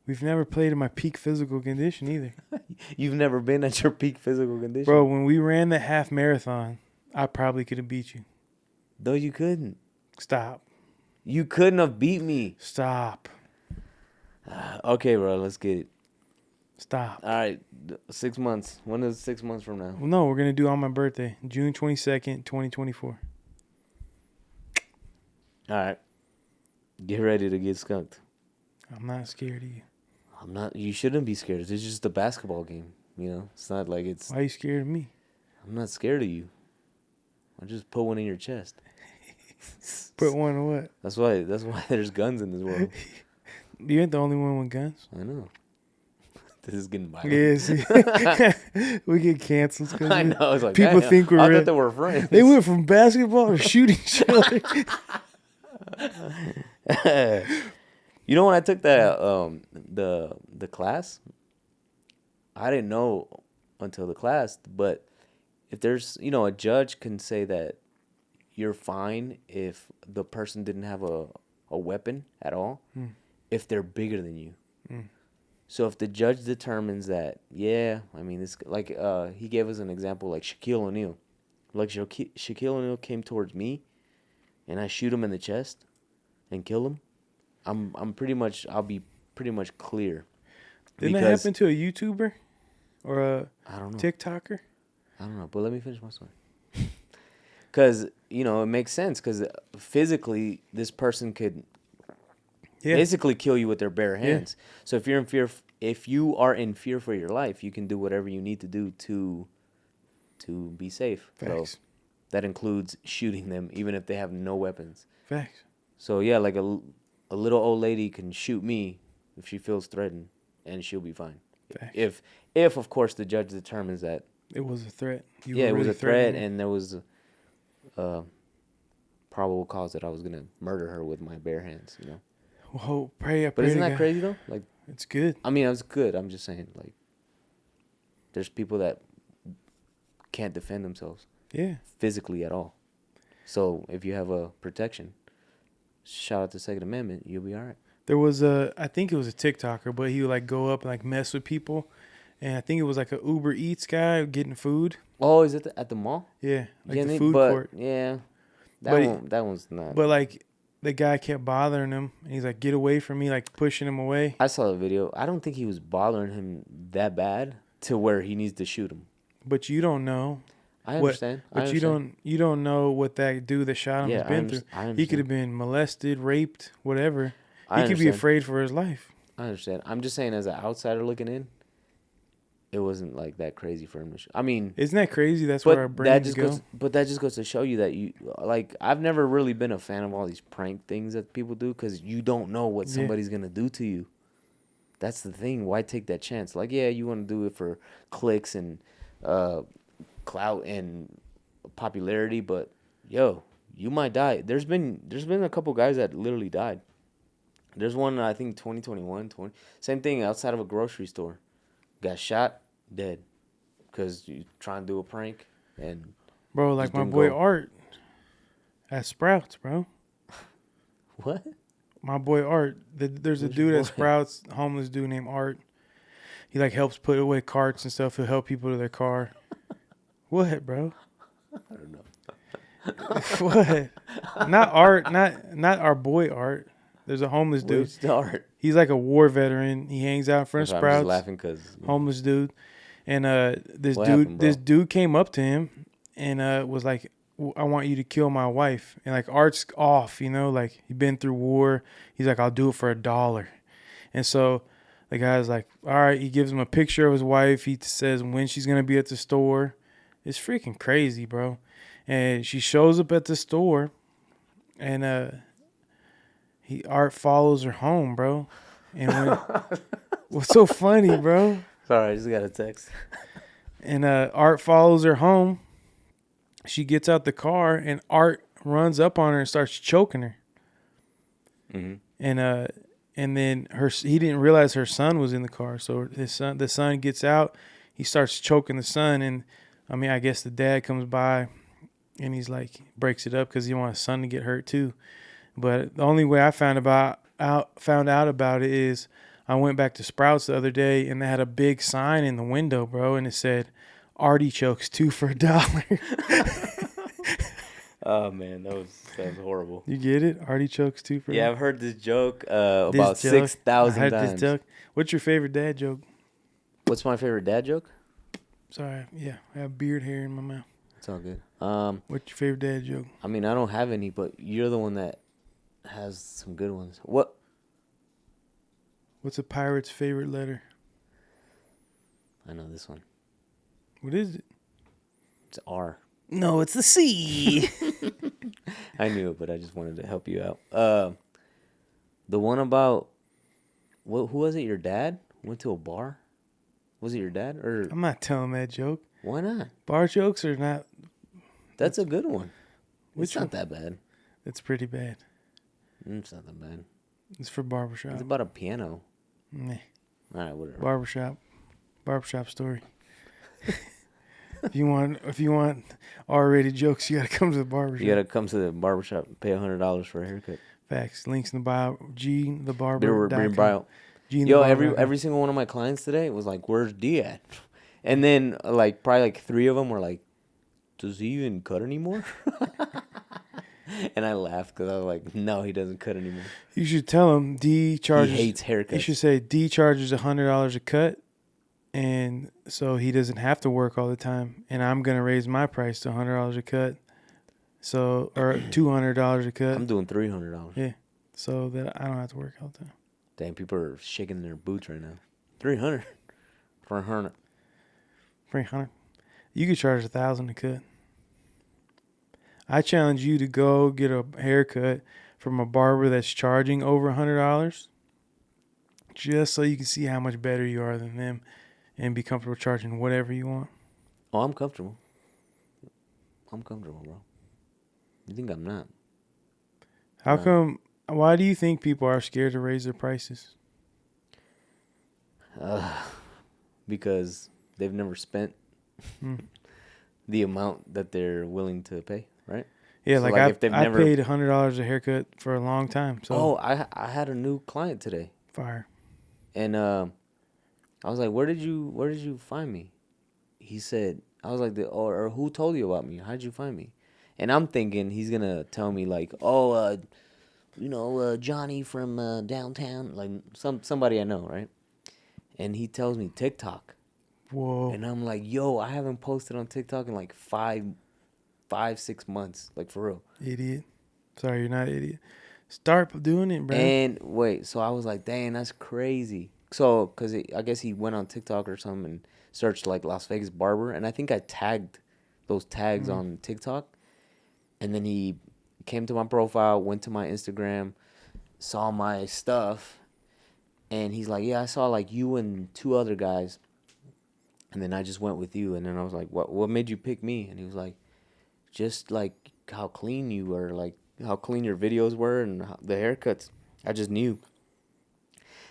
We've never played in my peak physical condition either. You've never been at your peak physical condition. Bro, when we ran the half marathon, I probably could have beat you. No, you couldn't. Stop. You couldn't have beat me. Stop. Okay, bro, let's get it. Stop. All right, 6 months. When is 6 months from now? Well, no, we're going to do it on my birthday, June 22nd, 2024. All right. Get ready to get skunked. I'm not scared of you. I'm not. You shouldn't be scared. It's just a basketball game. You know, it's not like it's. Why are you scared of me? I'm not scared of you. I just put one in your chest. Put one in what? That's why there's guns in this world. You ain't the only one with guns. I know. This is getting violent. Yes. We get canceled. I know. It's like, people think we're. I thought they were friends. They went from basketball to shooting each other. You know when I took that the class, I didn't know until the class, but if there's, a judge can say that you're fine if the person didn't have a weapon at all, if they're bigger than you. So if the judge determines that, yeah, I mean, it's like he gave us an example like Shaquille O'Neal. Like Shaquille O'Neal came towards me, and I shoot him in the chest and kill him. I'll be pretty much clear. Didn't that happen to a YouTuber or a I don't know. TikToker? I don't know, but let me finish my story. Because, it makes sense because physically this person could basically kill you with their bare hands. Yeah. So if you are in fear for your life, you can do whatever you need to do to be safe. Facts. So that includes shooting them even if they have no weapons. Facts. So yeah, like a little old lady can shoot me if she feels threatened, and she'll be fine. Facts. If of course the judge determines that it was a threat. It was a threat, and there was probable cause that I was gonna murder her with my bare hands. Well, pray. But isn't that crazy though? Like, it's good. I mean, it's good. I'm just saying, like, there's people that can't defend themselves. Yeah. Physically at all. So if you have a protection, shout out the Second Amendment, you'll be all right. There was I think it was a TikToker, but he would like go up and like mess with people, and I think it was like a Uber Eats guy getting food. Oh, is it at the mall? Yeah, like the food court. Yeah, that one's not. But like the guy kept bothering him, and he's like, "Get away from me!" Like pushing him away. I saw the video. I don't think he was bothering him that bad to where he needs to shoot him. But you don't know. I understand. But you don't know what that dude that shot him has been through. He could have been molested, raped, whatever. He could be afraid for his life. I understand. I'm just saying, as an outsider looking in, it wasn't like that crazy for him. I mean, isn't that crazy? That's where our brains go. But that just goes to show you that I've never really been a fan of all these prank things that people do because you don't know what somebody's gonna do to you. That's the thing. Why take that chance? Like, yeah, you want to do it for clicks and clout and popularity, but yo, you might die. There's been a couple guys that literally died. There's one, I think 2021, same thing outside of a grocery store. Got shot, dead, because you trying to do a prank and bro, like my boy Art at Sprouts, bro. What? My boy Art. There's a dude at Sprouts, homeless dude named Art. He like helps put away carts and stuff. He'll help people to their car. What, bro? I don't know. What? Not Art. Not our boy Art. There's a homeless dude. Where's the Art? He's like a war veteran. He hangs out in front of Sprouts. I'm just laughing because homeless dude, and this dude came up to him and was like, "I want you to kill my wife." And like Art's off, like he'd been through war. He's like, "I'll do it for $1." And so the guy's like, "All right." He gives him a picture of his wife. He says when she's gonna be at the store. It's freaking crazy, bro. And she shows up at the store, and Art follows her home, bro. And what's so funny, bro? Sorry, I just got a text. And Art follows her home. She gets out the car, and Art runs up on her and starts choking her. Mm-hmm. And then he didn't realize her son was in the car. So the son gets out. He starts choking the son, and I mean, I guess the dad comes by, and he's like breaks it up because he wants his son to get hurt too. But the only way I found out about it is I went back to Sprouts the other day, and they had a big sign in the window, bro, and it said, "Artichokes 2 for $1." Oh man, that was horrible. You get it? Artichokes 2 for $1. Yeah, I've heard this joke about 6,000 times. This joke. What's your favorite dad joke? What's my favorite dad joke? Sorry, yeah, I have beard hair in my mouth. It's all good. What's your favorite dad joke? I mean, I don't have any, but you're the one that has some good ones. What's a pirate's favorite letter? I know this one. What is it? It's R. No, it's the C. I knew it, but I just wanted to help you out. The one about who was it? Your dad went to a bar. Was it your dad or? I'm not telling that joke. Why not? Bar jokes are not. That's a good one. It's not that bad. It's pretty bad. It's not that bad. It's for barbershop. It's about a piano. Nah. All right, whatever. Barbershop. Barbershop story. If you want R-rated jokes, you gotta come to the barbershop. You gotta come to the barbershop and pay $100 for a haircut. Facts. Links in the bio. Bring GThebarber.com. bio. Yo, every single one of my clients today was like, "Where's D at?" And then like probably like 3 of them were like, "Does he even cut anymore?" And I laughed because I was like, "No, he doesn't cut anymore." You should tell him D charges. He hates haircuts. You should say D charges $100 a cut, and so he doesn't have to work all the time. And I'm gonna raise my price to $100 a cut, so or $200 a cut. I'm doing $300. Yeah, so that I don't have to work all the time. Dang, people are shaking their boots right now. 300 for a hundred. 300. You could charge $1,000 a cut. I challenge you to go get a haircut from a barber that's charging over $100, just so you can see how much better you are than them, and be comfortable charging whatever you want. Oh, I'm comfortable. I'm comfortable, bro. You think I'm not? How come? Why do you think people are scared to raise their prices? Because they've never spent the amount that they're willing to pay, right? Yeah, So like I paid $100 a haircut for a long time. So I had a new client today. Fire. And I was like, "Where did you find me?" He said, "I was like, or who told you about me? How did you find me?" And I'm thinking he's gonna tell me like, "Oh, Johnny from downtown, like somebody I know, right?" And he tells me TikTok. Whoa. And I'm like, "Yo, I haven't posted on TikTok in like 6 months, like for real." Idiot. Sorry, you're not an idiot. Start doing it, bro. And wait, so I was like, "Dang, that's crazy." So, cause I guess he went on TikTok or something and searched like Las Vegas barber, and I think I tagged those tags on TikTok, and then he came to my profile, went to my Instagram, saw my stuff, and he's like, "Yeah, I saw like you and 2 other guys." And then I just went with you, and then I was like, "What made you pick me?" And he was like, "Just like how clean you were, like how clean your videos were, and the haircuts. I just knew."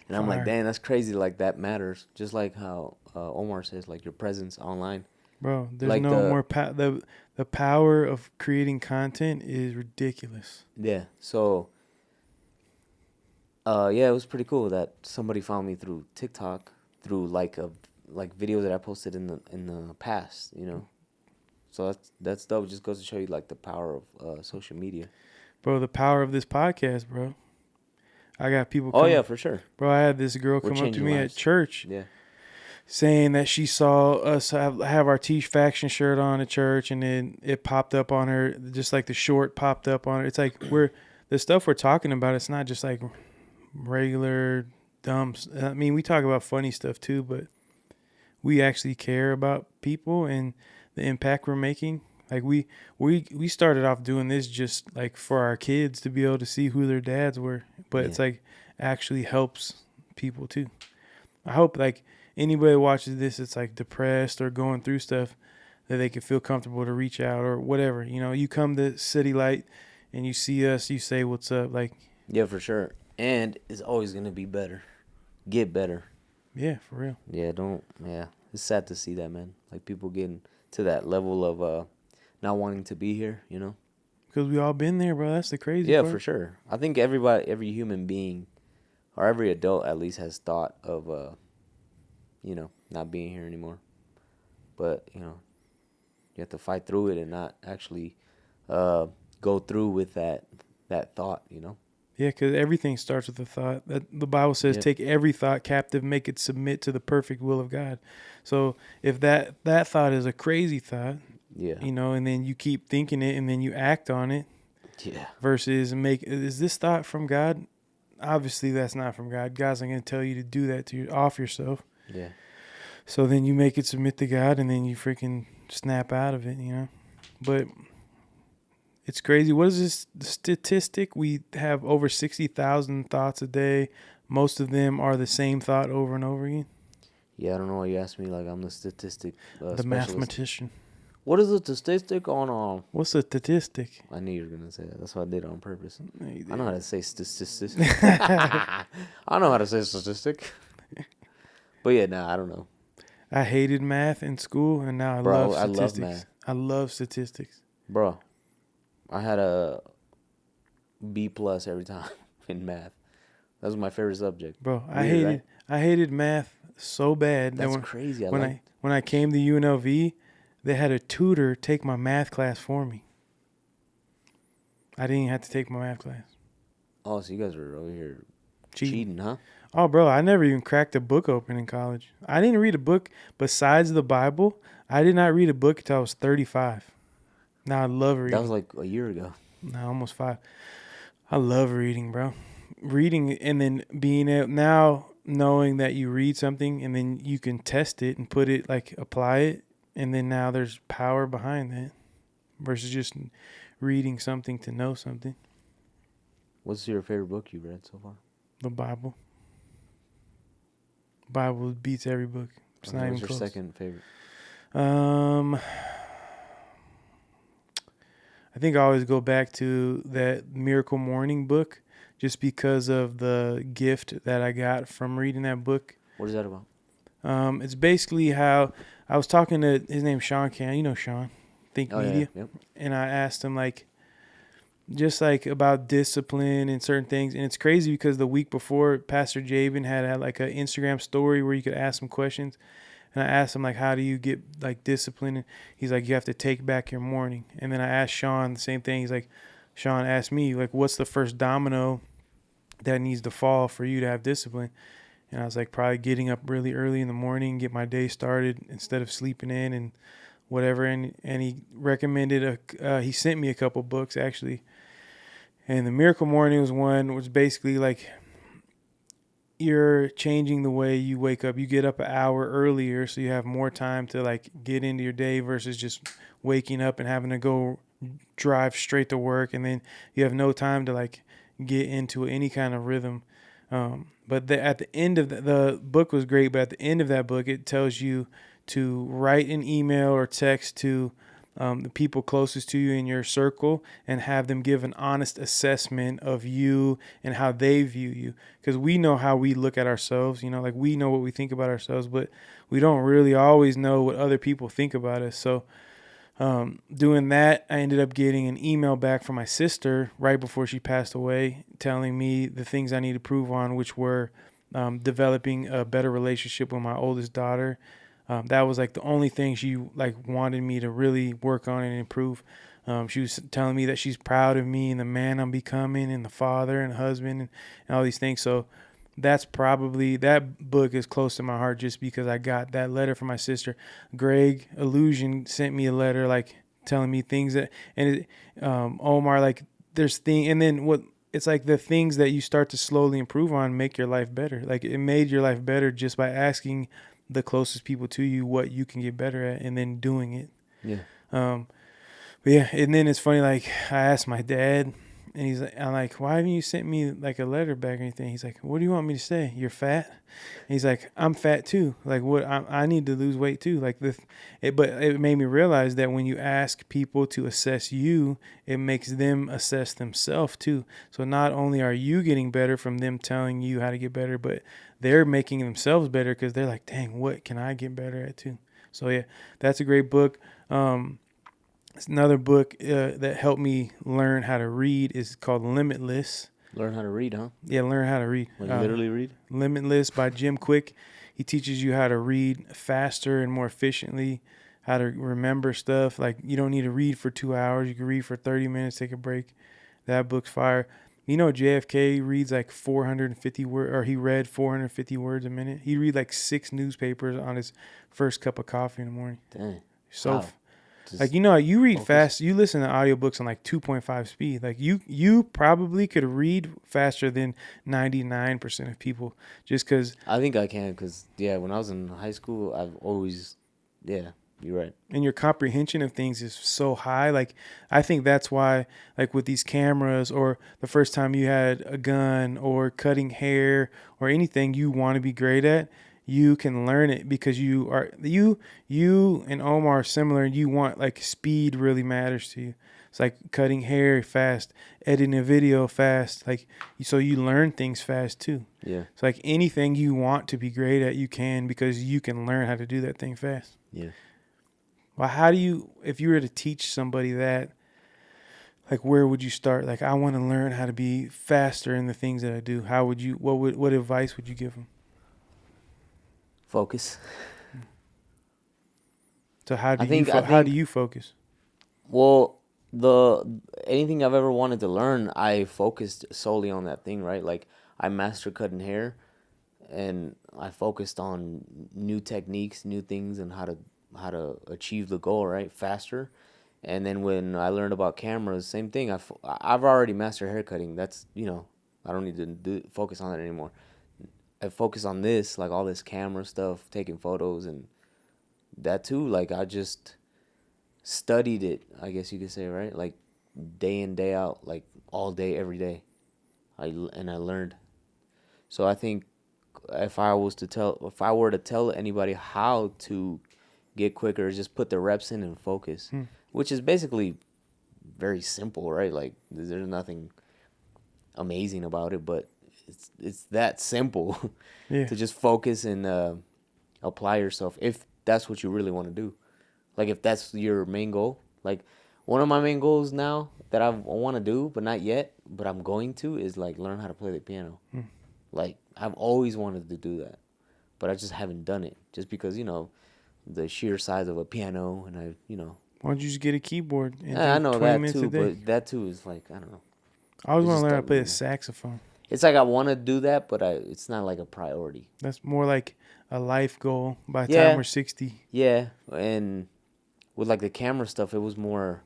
And I'm like, "Damn, that's crazy. Like that matters. Just like how Omar says, like your presence online." Bro, there's like no more the power of creating content is ridiculous. Yeah. So yeah, it was pretty cool that somebody found me through TikTok, through like videos that I posted in the past, you know. So that's dope. It just goes to show you like the power of social media. Bro, the power of this podcast, bro. I got people Oh yeah, for sure. Bro, I had this girl come up to me at church. Yeah. Saying that she saw us have our Teach Faction shirt on at church, and then it popped up on her, just like the short popped up on her. It's like the stuff we're talking about, it's not just like regular dumps. I mean, we talk about funny stuff too, but we actually care about people and the impact we're making. Like we started off doing this just like for our kids to be able to see who their dads were, but it's like actually helps people too. I hope like anybody that watches this, it's like depressed or going through stuff, that they can feel comfortable to reach out or whatever. You know, you come to City Light and you see us, you say what's up. Like, yeah, for sure. And it's always gonna be better, get better. Yeah, for real. Yeah, it's sad to see that, man. Like people getting to that level of not wanting to be here, you know. Because we all been there, bro. That's the crazy part. Yeah, for sure. I think every human being, or every adult at least, has thought of not being here anymore. But you know, you have to fight through it and not actually go through with that thought, you know. Yeah, because everything starts with a thought. That the Bible says, take every thought captive, make it submit to the perfect will of God. So if that thought is a crazy thought, you know, and then you keep thinking it and then you act on it, versus is this thought from God? Obviously, that's not from God. God's not going to tell you to do that off yourself. Yeah. So then you make it submit to God, and then you freaking snap out of it, you know. But it's crazy. What is this statistic? We have over 60,000 thoughts a day. Most of them are the same thought over and over again. Yeah, I don't know why you asked me like I'm the statistic the mathematician. What is the statistic on? What's the statistic? I knew you were gonna say that. That's what I did on purpose. No, I know how to say statistic. I know how to say statistic. But yeah, I don't know. I hated math in school, and now I love Bro, I love statistics. math. I love statistics. Bro, I had a B plus every time in math. That was my favorite subject. Bro, Weird, right? I hated math so bad that That's crazy. when I came to UNLV, they had a tutor take my math class for me. I didn't even have to take my math class. Oh, so you guys were over here Cheating. cheating, huh? Oh, bro, I never even cracked a book open in college. I didn't read a book besides the Bible. I did not read a book until I was 35. Now I love reading. That was like a year ago. Now almost 5. I love reading, bro. Reading and then being able, now knowing that you read something and then you can test it and put it, like, apply it, and then now there's power behind that versus just reading something to know something. What's your favorite book you've read so far? The Bible. Bible beats every book. It's not even What's your close. second favorite? I think I always go back to that Miracle Morning book just because of the gift that I got from reading that book. What is that about? It's basically how I was talking to, his name's Sean Can. You know Sean, Think Media. Yeah. Yep. And I asked him, like, just like about discipline and certain things. And it's crazy because the week before, Pastor Jabin had like an Instagram story where you could ask him questions. And I asked him, like, how do you get, like, discipline? And he's like, you have to take back your morning. And then I asked Sean the same thing. He's like, Sean asked me, like, what's the first domino that needs to fall for you to have discipline? And I was like, probably getting up really early in the morning, get my day started instead of sleeping in and whatever. And he recommended, he sent me a couple books, actually. And the Miracle Morning was one, which basically, like, you're changing the way you wake up. You get up an hour earlier so you have more time to, like, get into your day versus just waking up and having to go drive straight to work, and then you have no time to, like, get into any kind of rhythm. But at the end of the book was great, but at the end of that book, it tells you to write an email or text to the people closest to you in your circle and have them give an honest assessment of you and how they view you. Because we know how we look at ourselves, like, we know what we think about ourselves, but we don't really always know what other people think about us. So doing that, I ended up getting an email back from my sister right before she passed away telling me the things I need to improve on, which were developing a better relationship with my oldest daughter. That was, like, the only thing she, like, wanted me to really work on and improve. She was telling me that she's proud of me and the man I'm becoming and the father and husband and all these things. So that's probably, that book is close to my heart just because I got that letter from my sister. Greg Illusion sent me a letter, like, telling me things that, and Omar, like, there's thing, and then what, it's like the things that you start to slowly improve on make your life better. Like, it made your life better just by asking the closest people to you what you can get better at and then doing it. Yeah. But yeah, and then it's funny, like, I asked my dad, and I'm like, why haven't you sent me, like, a letter back or anything? He's like, what do you want me to say? You're fat? And he's like, I'm fat too. Like, what? I need to lose weight too. Like, but it made me realize that when you ask people to assess you, it makes them assess themselves too. So not only are you getting better from them telling you how to get better, but they're making themselves better because they're like, dang, what can I get better at too? So yeah, that's a great book. It's another book that helped me learn how to read is called Limitless. Learn how to read, huh? Yeah, learn how to read. Like, literally read? Limitless by Jim Quick. He teaches you how to read faster and more efficiently, how to remember stuff. Like, you don't need to read for 2 hours. You can read for 30 minutes, take a break. That book's fire. JFK reads like 450 words, or he read 450 words a minute. He'd read like 6 newspapers on his first cup of coffee in the morning. Dang. So, wow. like, you read focus. fast. You listen to audiobooks on like 2.5 speed. Like, you probably could read faster than 99% of people just because. I think I can because, yeah, when I was in high school, I've always, yeah, you're right. And your comprehension of things is so high. Like, I think that's why, like, with these cameras or the first time you had a gun or cutting hair or anything you want to be great at, you can learn it because you and Omar are similar, and you want, like, speed really matters to you. It's like cutting hair fast, editing a video fast. Like, so you learn things fast too. Yeah. It's like anything you want to be great at, you can, because you can learn how to do that thing fast. Yeah. Well, how do you, if you were to teach somebody that, like, where would you start? Like, I want to learn how to be faster in the things that I do. How would you, what advice would you give them? Focus. So how do I think how do you focus? Well, anything I've ever wanted to learn, I focused solely on that thing, right? Like I master cutting hair, and I focused on new techniques, new things, and how to achieve the goal, right? Faster. And then when I learned about cameras, same thing. I've already mastered hair cutting. That's, I don't need to focus on that anymore. I focus on this, like all this camera stuff, taking photos, and that too. Like I just studied it, I guess you could say, right? Like day in, day out, like all day, every day. I learned. So I think if I were to tell anybody how to get quicker, is just put the reps in and focus, which is basically very simple, right? Like there's nothing amazing about it, but it's that simple Yeah. to just focus and apply yourself if that's what you really want to do. Like if that's your main goal. Like one of my main goals now that I want to do, but not yet, but I'm going to, is like learn how to play the piano. Like I've always wanted to do that, but I just haven't done it just because, the sheer size of a piano, and Why don't you just get a keyboard and I do know 20 that minutes too, a day? but that too is like, I don't know. I always It's want to just learn how that to play the little- saxophone. It's like I want to do that, but it's not like a priority. That's more like a life goal by the Yeah. time we're 60. Yeah, and with like the camera stuff, it was more,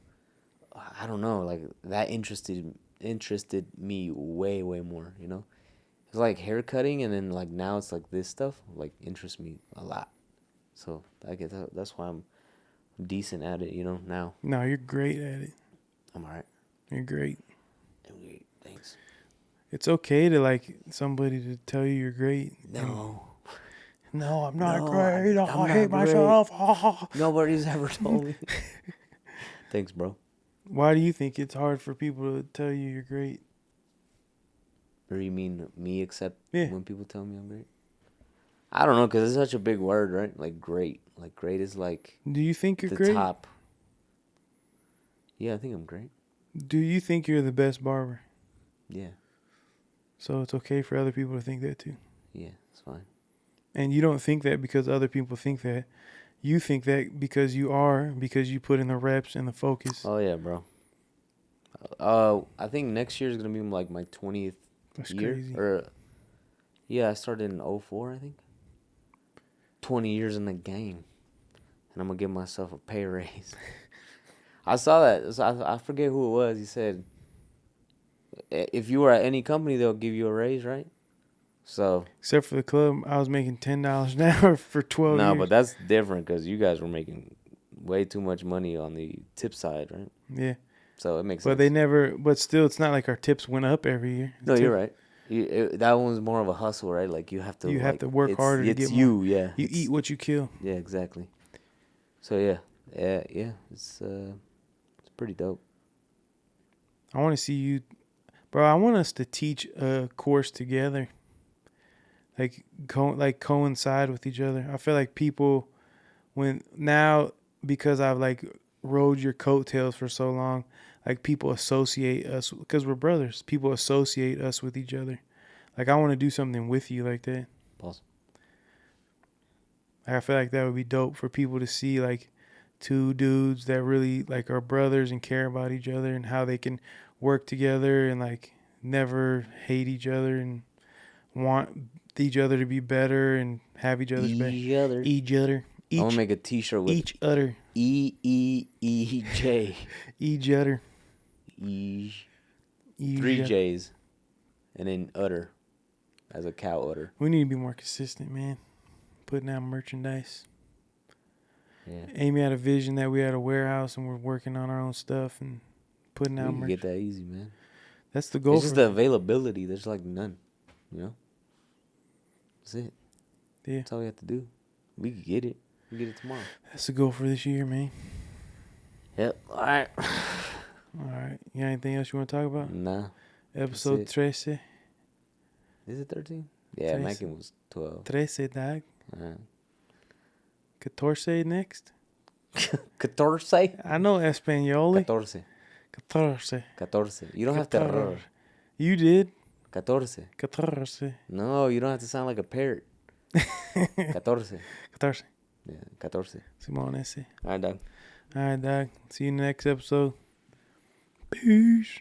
I don't know, like that interested me way more. It's like hair cutting, and then like now it's like this stuff like interests me a lot. So I guess that's why I'm decent at it. Now No, you're great at it. I'm alright. You're great. Thanks. It's okay to like somebody to tell you you're great. No. No, I'm not No, great. I'm I hate not myself. Nobody's ever told me. Thanks, bro. Why do you think it's hard for people to tell you you're great? Or you mean me accept Yeah. when people tell me I'm great? I don't know, because it's such a big word, right? Like great. Like great is like Do you think you're the great? top. Yeah, I think I'm great. Do you think you're the best barber? Yeah. So it's okay for other people to think that too. Yeah, it's fine. And you don't think that because other people think that. You think that because you put in the reps and the focus. Oh yeah, bro. I think next year is gonna be like my 20th That's year. crazy. Or yeah, I started in 04, I think. 20 years in the game, and I'm gonna give myself a pay raise. I saw that. So I forget who it was. He said, if you were at any company, they'll give you a raise, right? So Except for the club, I was making $10 an hour for 12 no, years. but that's different because you guys were making way too much money on the tip side, right? Yeah. So it makes But sense. but still, it's not like our tips went up every year. No, you're right. That one's more of a hustle, right? Like you have to work harder to get you, more. yeah. You eat what you kill. Yeah, exactly. So yeah. It's pretty dope. I want to see you, bro. I want us to teach a course together, like coincide with each other. I feel like people, because I've like rode your coattails for so long, like people associate us because we're brothers. People associate us with each other. Like I want to do something with you like that. Pause. I feel like that would be dope for people to see, like two dudes that really like are brothers and care about each other and how they can work together and like never hate each other and want each other to be better and have each other's back. Each other. I'm gonna make a T-shirt with each other. EEEJ. Each other. Three J's, and then udder, as a cow udder. We need to be more consistent, man. Putting out merchandise. Yeah. Amy had a vision that we had a warehouse and we're working on our own stuff and putting out We can merch. get that easy, man. That's the goal. It's just the availability. There's like none, That's it. Yeah. That's all we have to do. We can get it. We can get it tomorrow. That's the goal for this year, man. Yep. All right. All right. You got anything else you want to talk about? Nah. Episode it. 13. Is it 13? Yeah, 13. Mackin was 12. 13, dog. Alright. 14 next. 14? I know Espanol. 14. 14. 14. You don't have to. 14. You did. 14. 14. No, you don't have to sound like a parrot. 14. 14. Yeah, 14. Simone ese. Alright, dog. All right, dog. See you in the next episode. Peace.